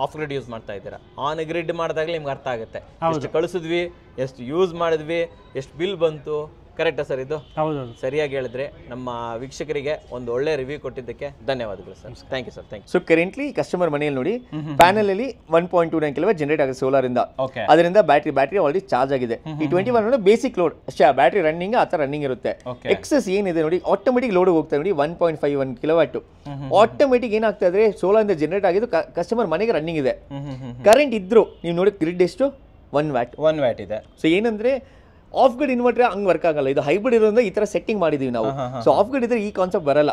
ಆಫ್ ಗ್ರಿಡ್ ಯೂಸ್ ಮಾಡ್ತಾ ಇದ್ದೀರಾ. ಆನ್ ಗ್ರಿಡ್ ಮಾಡಿದಾಗಲೇ ನಿಮ್ಗೆ ಅರ್ಥ ಆಗುತ್ತೆ ಎಷ್ಟು ಕಳಿಸಿದ್ವಿ, ಎಷ್ಟು ಯೂಸ್ ಮಾಡಿದ್ವಿ, ಎಷ್ಟು ಬಿಲ್ ಬಂತು. ಕರೆಕ್ಟಾ ಸರ್ ಇದು? ಹೌದೌದು, ಸರಿಯಾಗಿ ಹೇಳಿದ್ರೆ. ನಮ್ಮ ವೀಕ್ಷಕರಿಗೆ ಒಂದು ಒಳ್ಳೆ ರಿವ್ಯೂ ಕೊಟ್ಟಿದ್ದಕ್ಕೆ ಧನ್ಯವಾದಗಳು sir. Thank you sir, thank you. So currently customer ಮನೆಯಲ್ಲಿ ನೋಡಿ ಪ್ಯಾನಲ್ ಅಲ್ಲಿ 1.29 kW ಜನರೇಟ್ ಆಗುತ್ತೆ ಸೋಲಾರ್ ಇಂದ. ಅದರಿಂದ ಬ್ಯಾಟ್ರಿ ಆಲ್ರೆಡಿ ಚಾರ್ಜ್ ಆಗಿದೆ. ಈ 21 ಬೇಸಿಕ್ ಲೋಡ್ ಅಷ್ಟೇ, ಬ್ಯಾಟ್ರಿ ರನ್ನಿಂಗ್ ಆ ಥರ ರನ್ನಿಂಗ್ ಇರುತ್ತೆ. ಎಕ್ಸಸ್ ಏನಿದೆ ನೋಡಿ ಆಟೋಮೆಟಿಕ್ ಲೋಡ್ ಹೋಗ್ತಾ ನೋಡಿ 1.51 kW ಆಟೋಮೆಟಿಕ್ ಏನಾಗ್ತಾ ಇದ್ರೆ ಸೋಲಾರ್ ಇಂದ ಜನರೇಟ್ ಆಗಿದ್ದು ಕಸ್ಟಮರ್ ಮನೆಗೆ ರನ್ನಿಂಗ್ ಇದೆ. ಕರೆಂಟ್ ಇದ್ರು ನೀವು ನೋಡಿ ಗ್ರಿಡ್ ಎಷ್ಟು 1 ವ್ಯಾಟ್ ಇದೆ. ಸೊ ಏನಂದ್ರೆ ಆಫ್ ಗ್ರಿಡ್ ಇನ್ವರ್ಟರ್ ಹಂಗೆ ವರ್ಕ್ ಆಗಲ್ಲ. ಇದು ಹೈಬ್ರಿಡ್ ಇರೋದ್ರಿಂದ ಈ ತರ ಸೆಟ್ಟಿಂಗ್ ಮಾಡಿದೀವಿ ನಾವು. ಸೊ ಆಫ್ ಗ್ರಿಡ್ ಇದ್ರೆ ಈ ಕಾನ್ಸೆಪ್ಟ್ ಬರಲ್ಲ.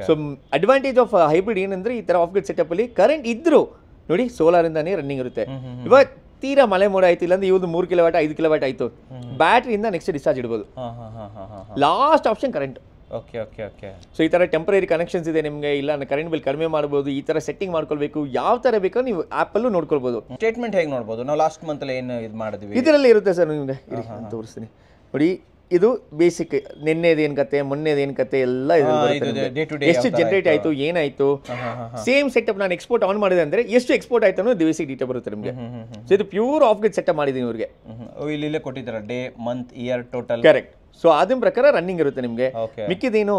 ಸೊ ಅಡ್ವಾಂಟೇಜ್ ಆಫ್ ಹೈಬ್ರಿಡ್ ಏನಂದ್ರೆ ಈ ತರ ಆಫ್ ಗ್ರಿಡ್ ಸೆಟಪ್ ಅಲ್ಲಿ ಕರೆಂಟ್ ಇದ್ರು ನೋಡಿ ಸೋಲಾರ್ ಇಂದಾನೇ ರನ್ನಿಂಗ್ ಇರುತ್ತೆ. ಇವಾಗ ತೀರಾ ಮಳೆ ಮೋಡ ಆಯ್ತು ಇಲ್ಲ ಅಂದ್ರೆ ಇವ್ದು 3 kW 5 kW ಆಯ್ತು, ಬ್ಯಾಟ್ರಿಯಿಂದ ನೆಕ್ಸ್ಟ್ ಡಿಸ್ಚಾರ್ಜ್ ಇಡ್ಬೋದು. Last option current. ಸೊ ಈ ತರ ಟೆಂಪರರಿ ಕನೆಕ್ಷನ್ಸ್ ಇದೆ ನಿಮಗೆ, ಇಲ್ಲ ಕರೆಂಟ್ ಬಿಲ್ ಕಡಿಮೆ ಮಾಡಬಹುದು, ಈ ತರ ಸೆಟ್ಟಿಂಗ್ ಮಾಡ್ಕೊಳ್ಬೇಕು, ಯಾವ ತರ ಬೇಕೋ ನೀವು ಆಪ್ ಅಲ್ಲೂ ನೋಡ್ಕೊಳ್ಬಹುದು. ಸ್ಟೇಟ್ಮೆಂಟ್ ಹೇಗೆ ನೋಡ್ಬೋದು ನಾವು? ಲಾಸ್ಟ್ ಮಂತ್ ಅಲ್ಲಿ ಏನು ಇದು ಮಾಡಿದ್ವಿ ಇದರಲ್ಲಿ ಇರುತ್ತೆ ಸರ್. ನಿಮಗೆ ತೋರಿಸ್ತೀನಿ ನೋಡಿ, ಇದು ಬೇಸಿಕ್ ನಿನ್ನೆದೇನ್ ಕತೆ ಮೊನ್ನೆದೇನ್ ಕತೆ ಎಲ್ಲ ಎಷ್ಟು ಜನರೇಟ್ ಆಯ್ತು ಏನಾಯ್ತು. ಸೇಮ್ ಸೆಟಪ್ ನಾನು ಎಕ್ಸ್ಪೋರ್ಟ್ ಆನ್ ಮಾಡಿದೆ ಅಂದ್ರೆ ಎಷ್ಟು ಎಕ್ಸ್ಪೋರ್ಟ್ ಆಯ್ತು ಅನ್ನೋ ಬೇಸಿಕ್ ಡೀಟೇಲ್ ಬರುತ್ತೆ ನಿಮಗೆ. ಸೊ ಇದು ಪ್ಯೂರ್ ಆಫ್ ಗ್ರಿಡ್ ಸೆಟಪ್ ಮಾಡಿದೀನಿ ಇವ್ರಿಗೆ. ಇಲ್ಲೇ ಕೊಟ್ಟಿದ್ದಾರೆ day, month, year total. Correct. So ಅದ್ರ ಪ್ರಕಾರ ರನ್ನಿಂಗ್ ಇರುತ್ತೆ ನಿಮಗೆ. ಮಿಕ್ಕಿದೇನು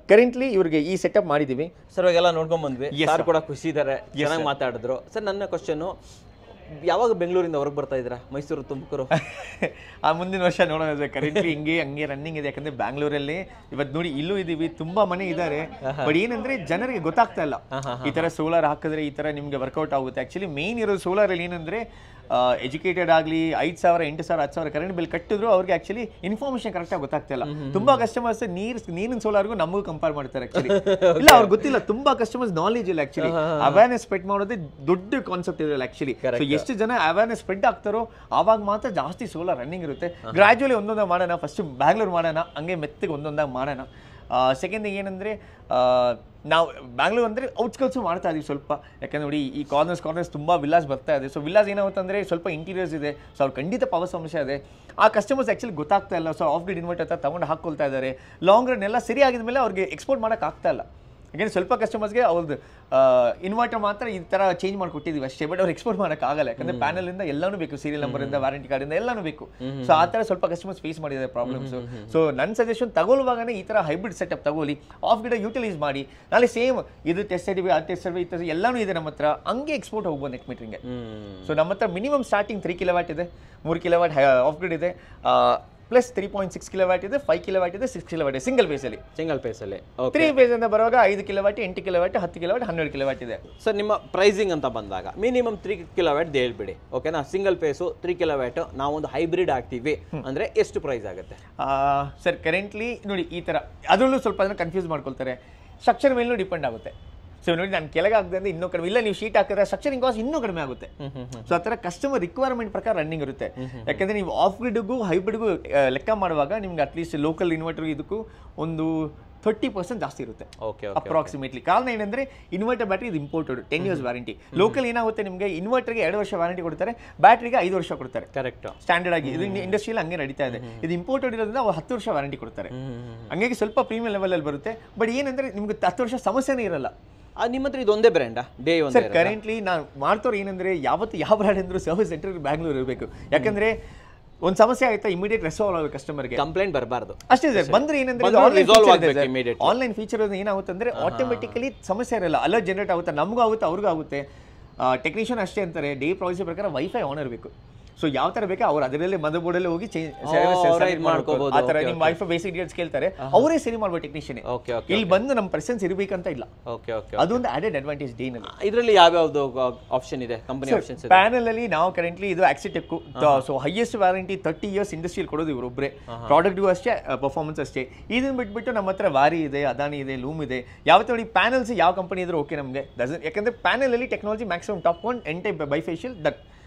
ಕರೆಂಟ್ಲಿ ಇವ್ರಿಗೆ ಈ ಸೆಟಪ್ ಮಾಡಿದೀವಿ ಸರ್. ಇವಾಗೆಲ್ಲ ನೋಡ್ಕೊಂಡ್ ಬಂದ್ವಿ, ಯಾರು ಕೂಡ ಖುಷಿ ಇದ್ದಾರೆ, ಚೆನ್ನಾಗಿ ಮಾತಾಡಿದ್ರು ಸರ್. ನನ್ನ ಕ್ವಶನ್, ಯಾವಾಗ ಬೆಂಗಳೂರಿಂದ ಹೊರಗೆ ಬರ್ತಾ ಇದ್ದೀರಾ? ಮೈಸೂರು, ತುಮಕೂರು? ಆ ಮುಂದಿನ ವರ್ಷ ನೋಡೋಣ. ಕರೆಂಟ್ಲಿ ಹಂಗೆ ರನ್ನಿಂಗ್ ಇದೆ. ಯಾಕಂದ್ರೆ ಬ್ಯಾಂಗ್ಳೂರಲ್ಲಿ ಇವತ್ತು ನೋಡಿ ಇಲ್ಲೂ ಇದೀವಿ, ತುಂಬಾ ಮನೆ ಇದ್ದಾರೆ. ಬಟ್ ಏನಂದ್ರೆ ಜನರಿಗೆ ಗೊತ್ತಾಗ್ತಾ ಇಲ್ಲ ಈ ತರ ಸೋಲಾರ್ ಹಾಕಿದ್ರೆ ಈ ತರ ನಿಮ್ಗೆ ವರ್ಕೌಟ್ ಆಗುತ್ತೆ. ಆಕ್ಚುಲಿ ಮೇನ್ ಇರೋ ಸೋಲಾರ್ ಅಲ್ಲಿ ಏನಂದ್ರೆ ಎಜುಕೇಟೆಡ್ ಆಗಲಿ 5,000 8,000 10,000 ಕರೆಂಟ್ ಬಿಲ್ ಕಟ್ಟಿದ್ರು ಅವ್ರಿಗೆ ಆಕ್ಚುಲಿ ಇನ್ಫಾರ್ಮೇಶನ್ ಕರೆಕ್ಟಾಗಿ ಗೊತ್ತಾಗ್ತಾ ಇಲ್ಲ. ತುಂಬಾ ಕಸ್ಟಮರ್ಸ್ ನೀರಿನ ಸೋಲಾರ್ಗೂ ನಮಗೂ ಕಂಪೇರ್ ಮಾಡ್ತಾರೆ ಆಕ್ಚುಲಿ. ಇಲ್ಲ ಅವ್ರಿಗೆ ಗೊತ್ತಿಲ್ಲ, ತುಂಬಾ ಕಸ್ಟಮರ್ಸ್ ನಾಲೆಜ್ ಇಲ್ಲ ಆಕ್ಚುಲಿ. ಅವೇರ್ನೆಸ್ ಸ್ಪ್ರೆಡ್ ಮಾಡೋದೇ ದೊಡ್ಡ ಕಾನ್ಸೆಪ್ಟ್ ಇರಲ್ಲ ಆಕ್ಚುಲಿ. ಎಷ್ಟು ಜನ ಅವೇರ್ನೆಸ್ ಸ್ಪ್ರೆಡ್ ಆಗ್ತಾರೋ ಆವಾಗ ಮಾತ್ರ ಜಾಸ್ತಿ ಸೋಲಾರ್ ರನ್ನಿಂಗ್ ಇರುತ್ತೆ. ಗ್ರಾಜುವಲಿ ಒಂದೊಂದಾಗ ಮಾಡೋಣ, ಫಸ್ಟ್ ಬ್ಯಾಂಗ್ಳೂರ್ ಮಾಡೋಣ, ಹಂಗೆ ಮೆತ್ತಿಗೆ ಒಂದೊಂದಾಗ ಮಾಡೋಣ. ಸೆಕೆಂಡ್ ಏನಂದ್ರೆ ನಾವು ಬ್ಯಾಂಗ್ಳೂರ್ ಅಂದರೆ ಔಟ್ಸ್ಕರ್ಟ್ಸು ಮಾಡ್ತಾ ಇದೀವಿ ಸ್ವಲ್ಪ. ಯಾಕಂದ್ರೆ ನೋಡಿ ಈ ಕಾರ್ನರ್ಸ್ ತುಂಬ ವಿಲ್ಲಾಸ್ ಬರ್ತಾ ಇದೆ. ಸೊ ವಿಲ್ಲಾಸ್ ಏನಾಗುತ್ತೆ ಅಂದರೆ ಸ್ವಲ್ಪ ಇಂಟೀರಿಯರ್ಸ್ ಇದೆ, ಸೊ ಅವ್ರು ಖಂಡಿತ ಪವರ್ ಸಮಸ್ಯೆ ಇದೆ. ಆ ಕಸ್ಟಮರ್ಸ್ ಆ್ಯಕ್ಚುಲಿ ಗೊತ್ತಾಗ್ತಾ ಇಲ್ಲ. ಸೊ ಆಫ್ ಗ್ರಿಡ್ ಇನ್ವರ್ಟರ್ ಹತ್ರ ತೊಗೊಂಡು ಹಾಕ್ಕೊಳ್ತಾ ಇದ್ದಾರೆ. ಲಾಂಗ್ ರನ್ ಎಲ್ಲ ಸರಿ ಆಗಿದ ಮೇಲೆ ಅವ್ರಿಗೆ ಎಕ್ಸ್ಪೋರ್ಟ್ ಮಾಡೋಕೆ ಆಗ್ತಾ ಇಲ್ಲ. ಯಾಕಂದರೆ ಸ್ವಲ್ಪ ಕಸ್ಟಮರ್ಸ್ಗೆ ಅವ್ರದ್ದು ಇನ್ವರ್ಟರ್ ಮಾತ್ರ ಈ ಥರ ಚೇಂಜ್ ಮಾಡಿಕೊಟ್ಟಿದ್ದೀವಿ ಅಷ್ಟೇ, ಬಟ್ ಅವ್ರು ಎಕ್ಸ್ಪೋರ್ಟ್ ಮಾಡೋಕ್ಕಾಗಲ್ಲ. ಯಾಕಂದರೆ ಪ್ಯಾನಲಿಂದ ಎಲ್ಲನೂ ಬೇಕು, ಸೀರಿಯಲ್ ನಂಬರಿಂದ ವಾರಂಟಿ ಕಾರ್ಡಿಂದ ಎಲ್ಲನೂ ಬೇಕು. ಸೊ ಆ ಥರ ಸ್ವಲ್ಪ ಕಸ್ಟಮರ್ಸ್ ಫೇಸ್ ಮಾಡಿದ್ದಾರೆ ಪ್ರಾಬ್ಲಮ್ಸು. ಸೊ ನನ್ನ ಸಜೆಷನ್ ತಗೊಳ್ಳುವಾಗನೇ ಈ ಥರ ಹೈಬ್ರಿಡ್ ಸೆಟಪ್ ತಗೊಳ್ಳಿ, ಆಫ್ ಗ್ರಿಡ್ ಯೂಟಿಲೈಸ್ ಮಾಡಿ. ನಾಳೆ ಸೇಮ್ ಇದು ಟೆಸ್ಟ್ ಸರ್ಟಿಫಿಕೇಟ್, ಅದು ಟೆಸ್ಟ್ ಸರ್ಟಿಫಿಕೇಟ್ ಎಲ್ಲನೂ ಇದೆ ನಮ್ಮ ಹತ್ರ, ಹಂಗೆ ಎಕ್ಸ್ಪೋರ್ಟ್ ಹೋಗ್ಬೋದು ನೆಟ್ ಮೀಟ್ರಿಂಗ್ಗೆ. ಸೊ ನಮ್ಮ ಹತ್ರ ಮಿನಿಮಮ್ ಸ್ಟಾರ್ಟಿಂಗ್ 3 kW ಇದೆ, 3 kW ಆಫ್ ಗ್ರಿಡ್ ಇದೆ, ಪ್ಲಸ್ 3.6 kW ಇದೆ, 5 kW ಇದೆ, 6 kW ಇದೆ ಸಿಂಗಲ್ ಫೇಸಲ್ಲಿ. 3 ಫೇಸ್ ಅಂತ ಬರುವಾಗ 5 kW 8 kW 10 kW 12 kW ಇದೆ. ಸರ್ ನಿಮ್ಮ ಪ್ರೈಸಿಂಗ್ ಅಂತ ಬಂದಾಗ ಮಿನಿಮಮ್ 3 kW ಹೇಳ್ಬಿಡಿ, ಓಕೆನಾ? ಸಿಂಗಲ್ ಫೇಸು 3 kW ನಾವೊಂದು ಹೈಬ್ರಿಡ್ ಆಗ್ತೀವಿ ಅಂದರೆ ಎಷ್ಟು ಪ್ರೈಸ್ ಆಗುತ್ತೆ ಸರ್? ಕರೆಂಟ್ಲಿ ನೋಡಿ ಈ ಥರ ಅದರಲ್ಲೂ ಸ್ವಲ್ಪ ಅದನ್ನು ಕನ್ಫ್ಯೂಸ್ ಮಾಡ್ಕೊಳ್ತಾರೆ. ಸ್ಟ್ರಕ್ಚರ್ ಮೇಲೂ ಡಿಪೆಂಡ್ ಆಗುತ್ತೆ. ಸೊ ನೋಡಿ ನಾನು ಕೆಳಗೆ ಆಗದೆ ಅಂದ್ರೆ ಇನ್ನೂ ಕಡಿಮೆ, ಇಲ್ಲ ನೀವು ಶೀಟ್ ಹಾಕಿದ್ರೆ ಸ್ಟ್ರಕ್ಚರಿಂಗ್ ಕಾಸ್ಟ್ ಇನ್ನೂ ಕಡಿಮೆ ಆಗುತ್ತೆ. ಸೊ ಆ ಥರ ಕಸ್ಟಮರ್ ರಿಕ್ವೈರ್ಮೆಂಟ್ ಪ್ರಕಾರ ರನ್ನಿಂಗ್ ಇರುತ್ತೆ. ಯಾಕಂದರೆ ನೀವು ಆಫ್ ಗ್ರಿಡ್ಗೂ ಹೈಬ್ರಿಡ್ಗೂ ಲೆಕ್ಕ ಮಾಡುವಾಗ ನಿಮ್ಗೆ ಅಟ್ಲೀಸ್ಟ್ ಲೋಕಲ್ ಇನ್ವರ್ಟರ್ ಇದಕ್ಕೂ ಒಂದು 30% ಜಾಸ್ತಿ ಇರುತ್ತೆ ಅಪ್ರಾಕ್ಸಿಮೇಟ್ಲಿ. ಕಾರಣ ಏನಂದ್ರೆ ಇನ್ವರ್ಟರ್ ಬ್ಯಾಟ್ರಿ ಇದು ಇಂಪೋರ್ಟೆಡ್ 10 years ವ್ಯಾರಂಟಿ. ಲೋಕಲ್ ಏನಾಗುತ್ತೆ ನಿಮಗೆ ಇನ್ವರ್ಟರ್ಗೆ 2 ವರ್ಷ ವ್ಯಾರಂಟಿ ಕೊಡ್ತಾರೆ, ಬ್ಯಾಟ್ರಿಗೆ 5 ವರ್ಷ ಕೊಡ್ತಾರೆ. ಕರೆಕ್ಟ್, ಸ್ಟ್ಯಾಂಡರ್ಡ್ ಆಗಿ ಇದು ಇಂಡಸ್ಟ್ರಿಯಲ್ಲಿ ಹಂಗೆ ನಡೀತಾ ಇದೆ. ಇದು ಇಂಪೋರ್ಟೆಡ್ ಇರೋದ್ರಿಂದ ಅವ್ರು 10 ವರ್ಷ ವ್ಯಾರಂಟಿ ಕೊಡ್ತಾರೆ. ಹಂಗಾಗಿ ಸ್ವಲ್ಪ ಪ್ರೀಮಿಯಂ ಲೆವೆಲ್ ಅಲ್ಲಿ ಬರುತ್ತೆ. ಬಟ್ ಏನಂದ್ರೆ ನಿಮ್ಗೆ 10 ವರ್ಷ ಸಮಸ್ಯೆನೇ ಇರಲ್ಲ. ನಿಮ್ಮ ಹತ್ರ ಇದೊಂದೇ ಬ್ರ್ಯಾಂಡಾ? ಡೇ ಒಂದು ಸರ್ ಕರೆಂಟ್ಲಿ ನಾನು ಮಾಡ್ತವ್ರು ಏನಂದ್ರೆ ಯಾವತ್ತು ಯಾವ ಬ್ರ್ಯಾಂಡ್ ಅಂದ್ರೂ ಸರ್ವಿಸ್ ಸೆಂಟರ್ ಬ್ಯಾಂಗ್ಳೂರ್ ಇರಬೇಕು. ಯಾಕಂದ್ರೆ ಒಂದು ಸಮಸ್ಯೆ ಆಯ್ತಾ ಇಮಿಡಿಯೇಟ್ ರೆಸಾಲ್ವ್ ಆಗಬೇಕು, ಕಸ್ಟಮರ್ಗೆ ಕಂಪ್ಲೇಂಟ್ ಬರಬಾರ್ದು ಅಷ್ಟೇ ಸರ್. ಬಂದ್ರೆ ಏನಂದ್ರೆ ಆನ್ಲೈನ್ ಫೀಚರ್ ಏನಾಗುತ್ತೆ ಅಂದ್ರೆ ಆಟೋಮೆಟಿಕಲಿ ಸಮಸ್ಯೆ ಇರಲ್ಲ, ಅಲರ್ಟ್ ಜನರೇಟ್ ಆಗುತ್ತೆ, ನಮಗೂ ಆಗುತ್ತೆ ಅವ್ರಿಗೂ ಆಗುತ್ತೆ. ಟೆಕ್ನಿಷಿಯನ್ ಅಷ್ಟೇ ಅಂತಾರೆ ಡೇ ಪಾಲಿಸಿ ಪ್ರಕಾರ ವೈಫೈ ಆನ್ ಇರಬೇಕು. ಸೊ ಯಾವ ತರ ಬೇಕಾ ಅವ್ರು ಅದರಲ್ಲೇ ಮದರ್ ಬೋರ್ಡಲ್ಲೇ ಹೋಗಿ ಮಾಡ್ಕೋಬಹುದು. ಆ ತರ ನಿಮ್ಮ ವೈಫೈ ಬೇಸಿಕ್ ಡೀಟೇಲ್ಸ್ ಕೇಳ್ತಾರೆ, ಅವರೇ ಸರಿ ಮಾಡ್ಬೋದು ಟೆಕ್ನಿಷಿಯನ್. ಇಲ್ಲಿ ಬಂದು ನಮ್ಮ ಪ್ರೆಸೆನ್ಸ್ ಇರಬೇಕಂತ ಇಲ್ಲ. ಅದೊಂದು ಆಡೆಡ್ ಅಡ್ವಾಂಟೇಜ್ ಡೇ ನಲ್ಲಿ. ಇದರಲ್ಲಿ ಯಾವ್ಯಾವ್ದು ಆಪ್ಷನ್ ಇದೆ, ಕಂಪನಿ ಆಪ್ಷನ್ಸ್? ಪ್ಯಾನಲ್ ಅಲ್ಲಿ ನಾವು ಕರೆಂಟ್ಲಿ ಇದು ಆಕ್ಸಿಟೆಕ್, ಸೊ ಹೈಯೆಸ್ಟ್ ವ್ಯಾರಂಟಿ 30 years ಇಂಡಸ್ಟ್ರಿಯಲ್ಲಿ ಕೊಡೋದು ಇವರು ಒಬ್ಬರೇ. ಪ್ರಾಡಕ್ಟ್ಗೂ ಅಷ್ಟೇ, ಪರ್ಫಾರ್ಮೆನ್ಸ್ ಅಷ್ಟೇ. ಇದನ್ನ ಬಿಟ್ಬಿಟ್ಟು ನಮ್ಮ ಹತ್ರ ವಾರಿ ಇದೆ, ಅದಾನಿ ಇದೆ, ಲೂಮ್ ಇದೆ. ಯಾವತ್ತೂ ನೋಡಿ ಪ್ಯಾನಲ್ಸ್ ಯಾವ ಕಂಪನಿ ಇದ್ರು ಓಕೆ ನಮಗೆ. ಯಾಕಂದ್ರೆ ಪ್ಯಾನಲ್ ಅಲ್ಲಿ technology maximum top one N type bifacial that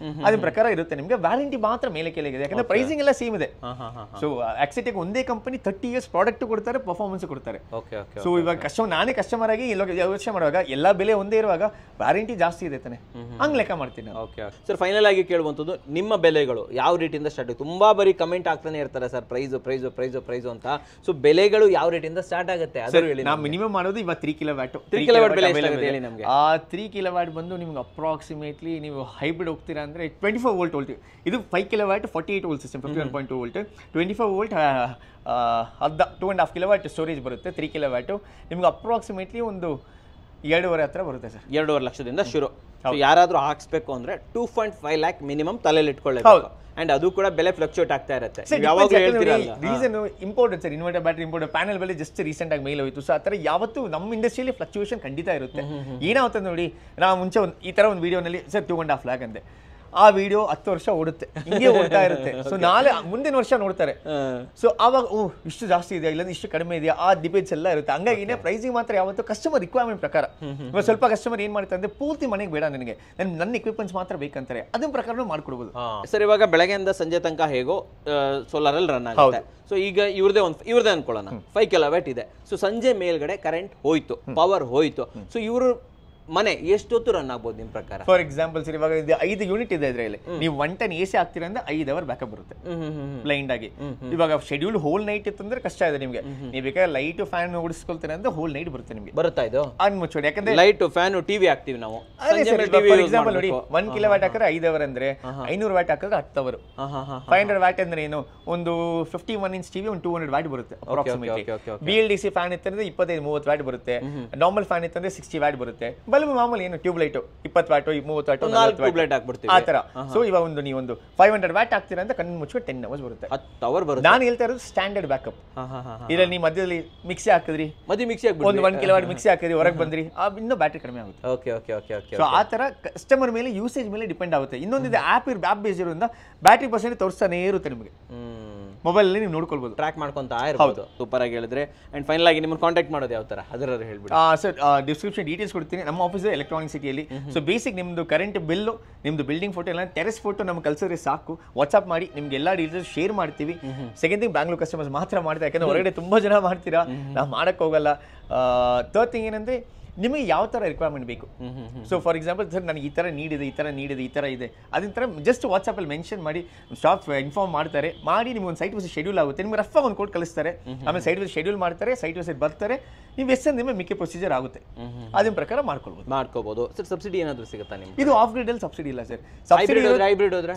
ಅದ್ರ ಪ್ರಕಾರ ಇರುತ್ತೆ ನಿಮಗೆ. ವ್ಯಾರಂಟಿ ಮಾತ್ರ ಮೇಲೆ ಕೆಳಗಿದೆ, ಯಾಕಂದ್ರೆ ಪ್ರೈಸಿಂಗ್ ಎಲ್ಲ ಸೇಮ್ ಇದೆ. ಸೊ ಆಕ್ಸಿಟಿಕ್ ಒಂದೇ ಕಂಪನಿ 30 ಇಯರ್ಸ್ ಪ್ರಾಡಕ್ಟ್ ಕೊಡ್ತಾರೆ, ಪರ್ಫಾರ್ಮೆನ್ಸ್ ಕೊಡ್ತಾರೆ. ಸೊ ಇವಾಗ ನಾನೇ ಕಸ್ಟಮರ್ ಆಗಿ ಯೋಚನೆ ಮಾಡುವಾಗ ಎಲ್ಲ ಬೆಲೆ ಒಂದೇ ಇರುವಾಗ ವ್ಯಾರಂಟಿ ಜಾಸ್ತಿ ಇದೆ ತಾನೆ, ಹಂಗ್ ಲೆಕ್ಕ ಮಾಡ್ತೀನಿ. ಓಕೆ ಸರ್, ಫೈನಲ್ ಆಗಿ ಕೇಳುವಂಥದ್ದು, ನಿಮ್ಮ ಬೆಲೆಗಳು ಯಾವ ರೇಟಿಂದ ಸ್ಟಾರ್ಟ್? ತುಂಬಾ ಬರೀ ಕಮೆಂಟ್ ಆಗ್ತಾನೆ ಇರ್ತಾರೆ ಸರ್, ಪ್ರೈಸು ಅಂತ. ಸೊ ಬೆಲೆಗಳು ಯಾವ ರೇಟಿಂದ ಸ್ಟಾರ್ಟ್ ಆಗುತ್ತೆ ಅದು ಹೇಳಿ. ನಾವು ಮಿನಿಮಮ್ ಮಾಡೋದು ಇವಾಗ 3 ಕಿಲೋವ್ಯಾಟ್. 3 ಕಿಲೋವ್ಯಾಟ್ ಬೆಲೆ ಎಷ್ಟಾಗುತ್ತೆ ಹೇಳಿ ನಮಗೆ? ಆ 3 ಕಿಲೋವ್ಯಾಟ್ ಬಂದು ನಿಮ್ಗೆ ಅಪ್ರಾಕ್ಸಿಮೇಟ್ಲಿ ನೀವು ಹೈಬ್ರಿಡ್ ಹೋಗ್ತೀರಾ ಅಂದ್ರೆ 24 ವೋಲ್ಟ್. ಇದು 5 kilowatt 48 volt system, 51.2 volt. 24 volt 2.5 kilowatt storage ಬರುತ್ತೆ. 3 ಕಿಲೋವ್ಯಾಟ್ ನಿಮ್ಗೆ ಅಪ್ರಾಕ್ಸಿಮೇಟ್ಲಿ ಒಂದು 2.5 ಹತ್ರ ಬರುತ್ತೆ ಸರ್. 2.5 ಲಕ್ಷದಿಂದ ಶುರು. ಯಾರಾದ್ರೂ ಹಾಕ್ಸ್ಬೇಕು ಅಂದ್ರೆ 2.5 ಲ್ಯಾಕ್ ಮಿನಿಮಮ್ ತಲೆಯಲ್ಲಿ ಇಟ್ಕೊಳ್ಳಿ. ಅಂಡ್ ಅದು ಕೂಡ ಬೆಲೆ ಫ್ಲಕ್ಚುಯೇಟ್ ಆಗ್ತಾ ಇರುತ್ತೆ. Reason imported sir, inverter battery imported, panel ಬೆಲೆ ಜಸ್ಟ್ ರೀಸೆಂಟ್ ಆಗಿ ಮೇಲ್ ಹೋಯ್ತು. ಸೊ ಆ ಥರ ಯಾವತ್ತು ನಮ್ಮ ಇಂಡಸ್ಟ್ರಿಯಲ್ಲಿ ಫ್ಲಕ್ಚುಯೇಷನ್ ಖಂಡಿತ ಇರುತ್ತೆ. ಏನಾಗುತ್ತೆ ನೋಡಿ, ನಾವು ಮುಂಚೆ ಈ ಥರ ಒಂದು ವಿಡಿಯೋನಲ್ಲಿ ಸರ್ 2.5 ಲ್ಯಾಕ್ ಅಂದೆ, ಆ ವಿಡಿಯೋ 10 ವರ್ಷ ಓಡುತ್ತೆ, ಹಿಂಗೆ ಓಡ್ತಾ ಇರುತ್ತೆ. ಸೊ ನಾಳೆ ಮುಂದಿನ ವರ್ಷ ನೋಡ್ತಾರೆ. ಸೊ ಆವಾಗ ಇಷ್ಟು ಜಾಸ್ತಿ ಇದೆಯಾ ಇಲ್ಲ ಇಷ್ಟು ಕಡಿಮೆ ಇದೆಯಾ, ಆ ಡಿಬೇಟ್ಸ್ ಎಲ್ಲ ಇರುತ್ತೆ. ಹಂಗಾಗಿನೇ ಪ್ರೈಸಿಂಗ್ ಮಾತ್ರ ಯಾವತ್ತು ಕಸ್ಟಮರ್ ರಿಕ್ವೈರ್ಮೆಂಟ್ ಪ್ರಕಾರ. ಇವಾಗ ಸ್ವಲ್ಪ ಕಸ್ಟಮರ್ ಏನ್ ಮಾಡ್ತಾರೆ ಅಂದ್ರೆ ಪೂರ್ತಿ ಮನೆಗೆ ಬೇಡ ನನಗೆ, ನನ್ನ ಎಕ್ವಿಪ್ಮೆಂಟ್ಸ್ ಮಾತ್ರ ಬೇಕಂತಾರೆ, ಅದನ್ನ ಪ್ರಕಾರ ಮಾಡ್ಕೊಡ್ಬೋದು ಸರ್. ಇವಾಗ ಬೆಳಗ್ಗೆಯಿಂದ ಸಂಜೆ ತನಕ ಹೇಗೋ ಸೋಲಾರ್ ಅಲ್ಲಿ ರನ್ ಆಗುತ್ತೆ. ಸೊ ಈಗ ಇವ್ರದೇ ಅನ್ಕೊಳ್ಳೋಣ, 5 ಕಿಲೋವ್ಯಾಟ್ ಇದೆ. ಸೊ ಸಂಜೆ ಮೇಲ್ಗಡೆ ಕರೆಂಟ್ ಹೋಯ್ತು, ಪವರ್ ಹೋಯ್ತು. ಸೊ ಇವರು ಮನೆ ಎಷ್ಟೊತ್ತು ರನ್ ಆಗ್ಬೋದು ನಿಮ್ ಪ್ರಕಾರ? ಫಾರ್ ಎಕ್ಸಾಂಪಲ್ ಸರ್, ಇವಾಗ 5 ಯೂನಿಟ್ ಇದೆ ಇದ್ರಲ್ಲಿ, ನೀವು 1 ಟನ್ AC ಹಾಕ್ತೀರಾ ಅಂದ್ರೆ 5 ಅವರ್ ಬ್ಯಾಕಪ್ ಬರುತ್ತೆ ಬ್ಲೈಂಡ್ ಆಗಿ. ಇವಾಗ ಶೆಡ್ಯೂಲ್ ಹೋಲ್ ನೈಟ್ ಇತ್ತಂದ್ರೆ ಕಷ್ಟ ಇದೆ ನಿಮಗೆ. ನೀವು ಬೇಕಾದ್ರೆ ಲೈಟ್ ಫ್ಯಾನ್ ಓಡಿಸ್ಕೊಳ್ತೀರಾ ಅಂದ್ರೆ ಹೋಲ್ ನೈಟ್ ಬರುತ್ತೆ ನಿಮಗೆ. ಬರುತ್ತಾ ಇದು ಮುಚ್ಚೋಡಿ, ಯಾಕಂದ್ರೆ ಲೈಟ್ ಫ್ಯಾನ್ ಟಿವಿ ಹಾಕ್ತಿವಿ ನಾವು. ಫಾರ್ ಎಕ್ಸಾಂಪಲ್ ನೋಡಿ, 1 ಕಿಲೋವ್ಯಾಟ್ ಹಾಕಿದ್ರೆ 5 ಅವರ್ ಅಂದ್ರೆ 500 ವ್ಯಾಟ್ ಹಾಕಿದ್ರೆ 10 ಅವರ್. 500 ವ್ಯಾಟ್ ಅಂದ್ರೆ ಏನು, ಒಂದು 51 ಇಂಚ್ ಟಿವಿ ಒಂದು 200 ವ್ಯಾಟ್ ಬರುತ್ತೆ ಅಪ್ರಾಕ್ಸಿಮೇಟ್ಲಿ. BLDC ಫ್ಯಾನ್ ಇತ್ತಂದ್ರೆ 25-30 ವ್ಯಾಟ್ ಬರುತ್ತೆ. ನಾರ್ಮಲ್ ಫ್ಯಾನ್ ಇತ್ತಂದ್ರೆ 60 ವ್ಯಾಟ್ ಬರುತ್ತೆ. ಬಲ್ಬ್ ಮಾಮೂಲಿ ಏನು tube light 20 watt 30 watt 40 watt ಹಾಕ್ಬಿಡ್ತೀವಿ ಆ ತರ. ಸೊ ಇವಾಗ ನೀವೊಂದು 500 ವ್ಯಾಟ್ ಹಾಕ್ತೀರಾ ಅಂತ ಕಣ್ಣು ಮುಚ್ಚಿ 10 ಅವರ್ಸ್ ಬರುತ್ತೆ, 10 ಅವರ್ ಬರುತ್ತೆ. ನಾನು ಹೇಳ್ತಾ ಇರೋದು ಸ್ಟ್ಯಾಂಡರ್ಡ್ ಬ್ಯಾಕಪ್. ಇದರಲ್ಲಿ ನೀವು ಮಧ್ಯದಲ್ಲಿ ಮಿಕ್ಸಿ ಹಾಕಿದ್ರಿ, ಒಂದು 1 ಕಿಲೋವ್ಯಾಟ್ ಮಿಕ್ಸಿ ಹಾಕಿದ್ರಿ, ಹೊರಗೆ ಬಂದ್ರಿ, ಇನ್ನೂ ಬ್ಯಾಟ್ರಿ ಕಡಿಮೆ ಆಗುತ್ತೆ. ಸೊ ಆ ತರ ಕಸ್ಟಮರ್ ಮೇಲೆ ಯೂಸೇಜ್ ಮೇಲೆ ಡಿಪೆಂಡ್ ಆಗುತ್ತೆ. ಇನ್ನೊಂದಿದೆ ಆಪ್ ಬೇಸ್ ಇರೋದ್ರಿಂದ ಬ್ಯಾಟ್ರಿ ಪರ್ಸೆಂಟ್ ತೋರಿಸ್ತಾನೆ ಇರುತ್ತೆ ನಿಮಗೆ. ಮೊಬೈಲ್ ಅಲ್ಲಿ ನೀವು ನೋಡ್ಕೊಳ್ಬಹುದು, ಟ್ರ್ಯಾಕ್ ಮಾಡ್ಕೊಂತ ಇರಬಹುದು. ಸೂಪರ್ ಆಗಿ ಹೇಳಿದ್ರೆ. ಅಂಡ್ ಫೈನಲ್ ಆಗಿ ನಿಮ್ಮನ್ನು ಕಾಂಟ್ಯಾಕ್ಟ್ ಮಾಡೋದು ಯಾವ ತರ ಅದರ ಹೇಳ್ಬಿಡಿ ಸರ್. ಡಿಸ್ಕ್ರಿಪ್ಷನ್ ಡೀಟೇಲ್ಸ್ ಕೊಡ್ತೀನಿ. ನಮ್ಮ ಆಫೀಸ್ ಎಲೆಕ್ಟ್ರಾನಿಕ್ ಸಿಟಿಯಲ್ಲಿ. ಸೊ ಬೇಸಿಕ್ ನಿಮ್ದು ಕರೆಂಟ್ ಬಿಲ್ಲು, ನಿಮ್ದು ಬಿಲ್ಡಿಂಗ್ ಫೋಟೋ ಎಲ್ಲ ಟೆರೆಸ್ ಫೋಟೋ ನಮ್ಗೆ ಕಲ್ಸಿದ್ರೆ ಸಾಕು, ವಾಟ್ಸ್ಆಪ್ ಮಾಡಿ ನಿಮ್ಗೆ ಎಲ್ಲ ಡೀಟೇಲ್ಸ್ ಶೇರ್ ಮಾಡ್ತೀವಿ. ಸೆಕೆಂಡ್ ಥಿಂಗ್, ಬ್ಯಾಂಗ್ಳೂರ್ ಕಸ್ಟಮರ್ಸ್ ಮಾತ್ರ ಮಾಡ್ತಾರೆ, ಯಾಕಂದ್ರೆ ಹೊರಗಡೆ ತುಂಬಾ ಜನ ಮಾಡ್ತೀರಾ, ನಾವು ಮಾಡಕ್ ಹೋಗಲ್ಲ. ಥರ್ಡ್ ಥಿಂಗ್ ಏನಂದ್ರೆ ನಿಮಗೆ ಯಾವ ಥರ ರಿಕ್ವೈರ್ಮೆಂಟ್ ಬೇಕು. ಸೊ ಫಾರ್ ಎಕ್ಸಾಂಪಲ್ ಸರ್ ನನಗೆ ಈ ಥರ ನೀಡಿದೆ, ಈ ಥರ ಇದೆ, ಅದನ್ನ ಥರ ಜಸ್ಟ್ ವಾಟ್ಸಪ್ಪಲ್ಲಿ ಮೆನ್ಷನ್ ಮಾಡಿ ಸ್ಟಾಫ್ ಇನ್ಫಾರ್ಮ್ ಮಾಡ್ತಾರೆ. ಮಾಡಿ ನಿಮ್ಗೆ ಒಂದು ಸೈಟ್ ವಿಸಿಟ್ ಶೆಡ್ಯೂಲ್ ಆಗುತ್ತೆ, ನಿಮ್ಗೆ ರಫ್ ಒಂದು ಕೋಡ್ ಕಳಿಸ್ತಾರೆ, ಆಮೇಲೆ ಸೈಟ್ ವಿಸಿಟ್ ಶೆಡ್ಯೂಲ್ ಮಾಡ್ತಾರೆ, ಸೈಟ್ ವಿಸಿಟ್ ಬರ್ತಾರೆ, ನೀವು ಎಷ್ಟು ನಿಮಗೆ ಮಿಕ್ಕಿ ಪ್ರೊಸೀಜರ್ ಆಗುತ್ತೆ, ಅದನ್ನ ಪ್ರಕಾರ ಮಾಡ್ಕೋಬಹುದು. ಸರ್ ಸಬ್ಸಿಡಿ ಏನಾದರೂ ಸಿಗುತ್ತಾ ನಿಮ್ಗೆ? ಇದು ಆಫ್ ಗ್ರಿಡ್ ಅಲ್ಲಿ ಸಬ್ಸಿಡಿ ಇಲ್ಲ ಸರ್.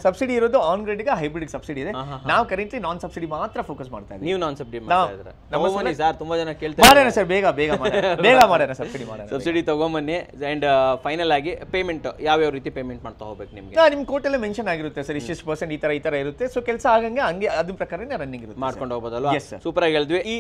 ಸಬ್ಸಿಡಿ ಇರೋದು ಆನ್ ಗ್ರಿಡ್ಗೆ, ಹೈಬ್ರಿಡ್ ಸಬ್ಸಿಡಿ ಇದೆ. ನಾವು ಕರೆಂಟ್ಲಿ ನಾನ್ ಸಬ್ಸಿಡಿ ಮಾತ್ರ ಫೋಕಸ್ ಮಾಡ್ತಾ ಇದ್ದೀವಿ. ನೀವು ನಾನ್ ಸಬ್ಸಿಡಿ ಮಾಡ್ತಾ ಇದ್ದೀರಾ? ಸರ್ ತುಂಬಾ ಜನ ಕೇಳ್ತಾರೆ. ಮಾಡೋಣ ಸರ್, ಬೇಗ ಮಾಡೋಣ ಸಬ್ಸಿಡಿ ಮಾಡೋಣ. ಸಬ್ಸಿಡಿ ತಗೊಂಬನ್ನಿ. ಅಂಡ್ ಫೈನಲ್ ಆಗಿ ಪೇಮೆಂಟ್ ಯಾವ ರೀತಿ ಪೇಮೆಂಟ್ ಮಾಡ್ತಾ ಹೋಗ್ಬೇಕು ನಿಮಗೆ? ನಿಮ್ ಕೋರ್ಟಲ್ಲೇ ಮೆನ್ಷನ್ ಆಗಿರುತ್ತೆ ಸರ್, ಇಷ್ಟು ಪರ್ಸೆಂಟ್ ಈ ತರ ಇರುತ್ತೆ. ಸೊ ಕೆಲಸ ಆಗಂಗೆ ಹಂಗೆ ಅದ್ರ ಪ್ರಕಾರನೇ ರನ್ನಿಂಗ್ ಇರುತ್ತೆ, ಮಾಡ್ಕೊಂಡು ಹೋಗ್ಬೋದಲ್ವಾ? ಸೂಪರ್ ಆಗಿ ಹೇಳಿದ್ವಿ. ಈ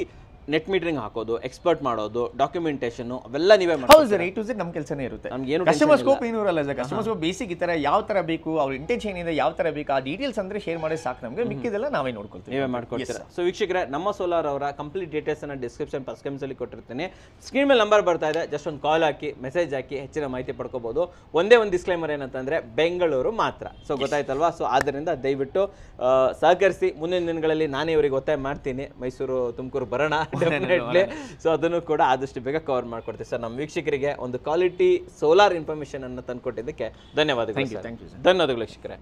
ನೆಟ್ ಮೀಟರಿಂಗ್ ಹಾಕೋದು, ಎಕ್ಸ್ಪರ್ಟ್ ಮಾಡೋದು, ಡಾಕ್ಯುಮೆಂಟೇಷನ್ ಅವೆಲ್ಲ ನೀವೇ ಮಾಡಿ. ಹೌದು ಸರ್, A to Z ನಮ್ಮ ಕೆಲಸನೇ ಇರುತ್ತೆ. ಕಸ್ಟಮರ್ ಸ್ಕೋಪ್ ಏನೂ ಇರಲ್ಲ ಸರ್. ಕಸ್ಟಮರ್ ಸ್ಕೋಪ್ ಬೇಸಿಕ್ ಈ ತರ ಯಾವ ತರ ಬೇಕು, ಅವ್ರ ಇಂಟೆನ್ಷನ್ ಇದೆ ಯಾವ ತರ ಬೇಕು, ಆ ಡೀಟೇಲ್ಸ್ ಅಂದ್ರೆ ಶೇರ್ ಮಾಡಿ ಸಾಕು ನಮಗೆ, ಮಿಕ್ಕಿದೆಲ್ಲ ನಾವೇ ನೋಡ್ಕೊಳ್ತೀವಿ, ನೀವೇ ಮಾಡ್ಕೊಳ್ತೀರಾ. ಸೊ ವೀಕ್ಷಕರೇ, ನಮ್ಮ ಸೋಲಾರ್ ಅವರ ಕಂಪ್ಲೀಟ್ ಡೀಟೇಲ್ಸ್ ಅನ್ನ ಡಿಸ್ಕ್ರಿಪ್ಷನ್ ಫಸ್ಟ್ ಅಲ್ಲಿ ಕೊಟ್ಟಿರ್ತೀನಿ. ಸ್ಕ್ರೀನ್ ಮೇಲೆ ನಂಬರ್ ಬರ್ತಾ ಇದೆ, ಜಸ್ಟ್ ಒಂದು ಕಾಲ್ ಹಾಕಿ, ಮೆಸೇಜ್ ಹಾಕಿ ಹೆಚ್ಚಿನ ಮಾಹಿತಿ ಪಡ್ಕೋಬಹುದು. ಒಂದೇ ಒಂದು ಡಿಸ್ಕ್ಲೈಮರ್ ಏನಂತಂದ್ರೆ ಬೆಂಗಳೂರು ಮಾತ್ರ. ಸೊ ಗೊತ್ತಾಯ್ತಲ್ವಾ? ಸೊ ಆದ್ದರಿಂದ ದಯವಿಟ್ಟು ಸಹಕರಿಸಿ. ಮುಂದಿನ ದಿನಗಳಲ್ಲಿ ನಾನೇ ಇವರಿಗೆ ಒತ್ತಾಯ ಮಾಡ್ತೀನಿ, ಮೈಸೂರು ತುಮಕೂರು ಬರೋಣ ಡೆಫಿನೆಟ್ಲಿ. ಸೊ ಅದನ್ನು ಕೂಡ ಆದಷ್ಟು ಬೇಗ ಕವರ್ ಮಾಡ್ಕೊಡ್ತೀವಿ ಸರ್. ನಮ್ಮ ವೀಕ್ಷಕರಿಗೆ ಒಂದು ಕ್ವಾಲಿಟಿ ಸೋಲಾರ್ ಇನ್ಫಾರ್ಮೇಶನ್ ಅನ್ನು ತಂದುಕೊಟ್ಟಿದ್ದಕ್ಕೆ ಧನ್ಯವಾದಗಳು. ಧನ್ಯವಾದಗಳು ವೀಕ್ಷಕರೇ.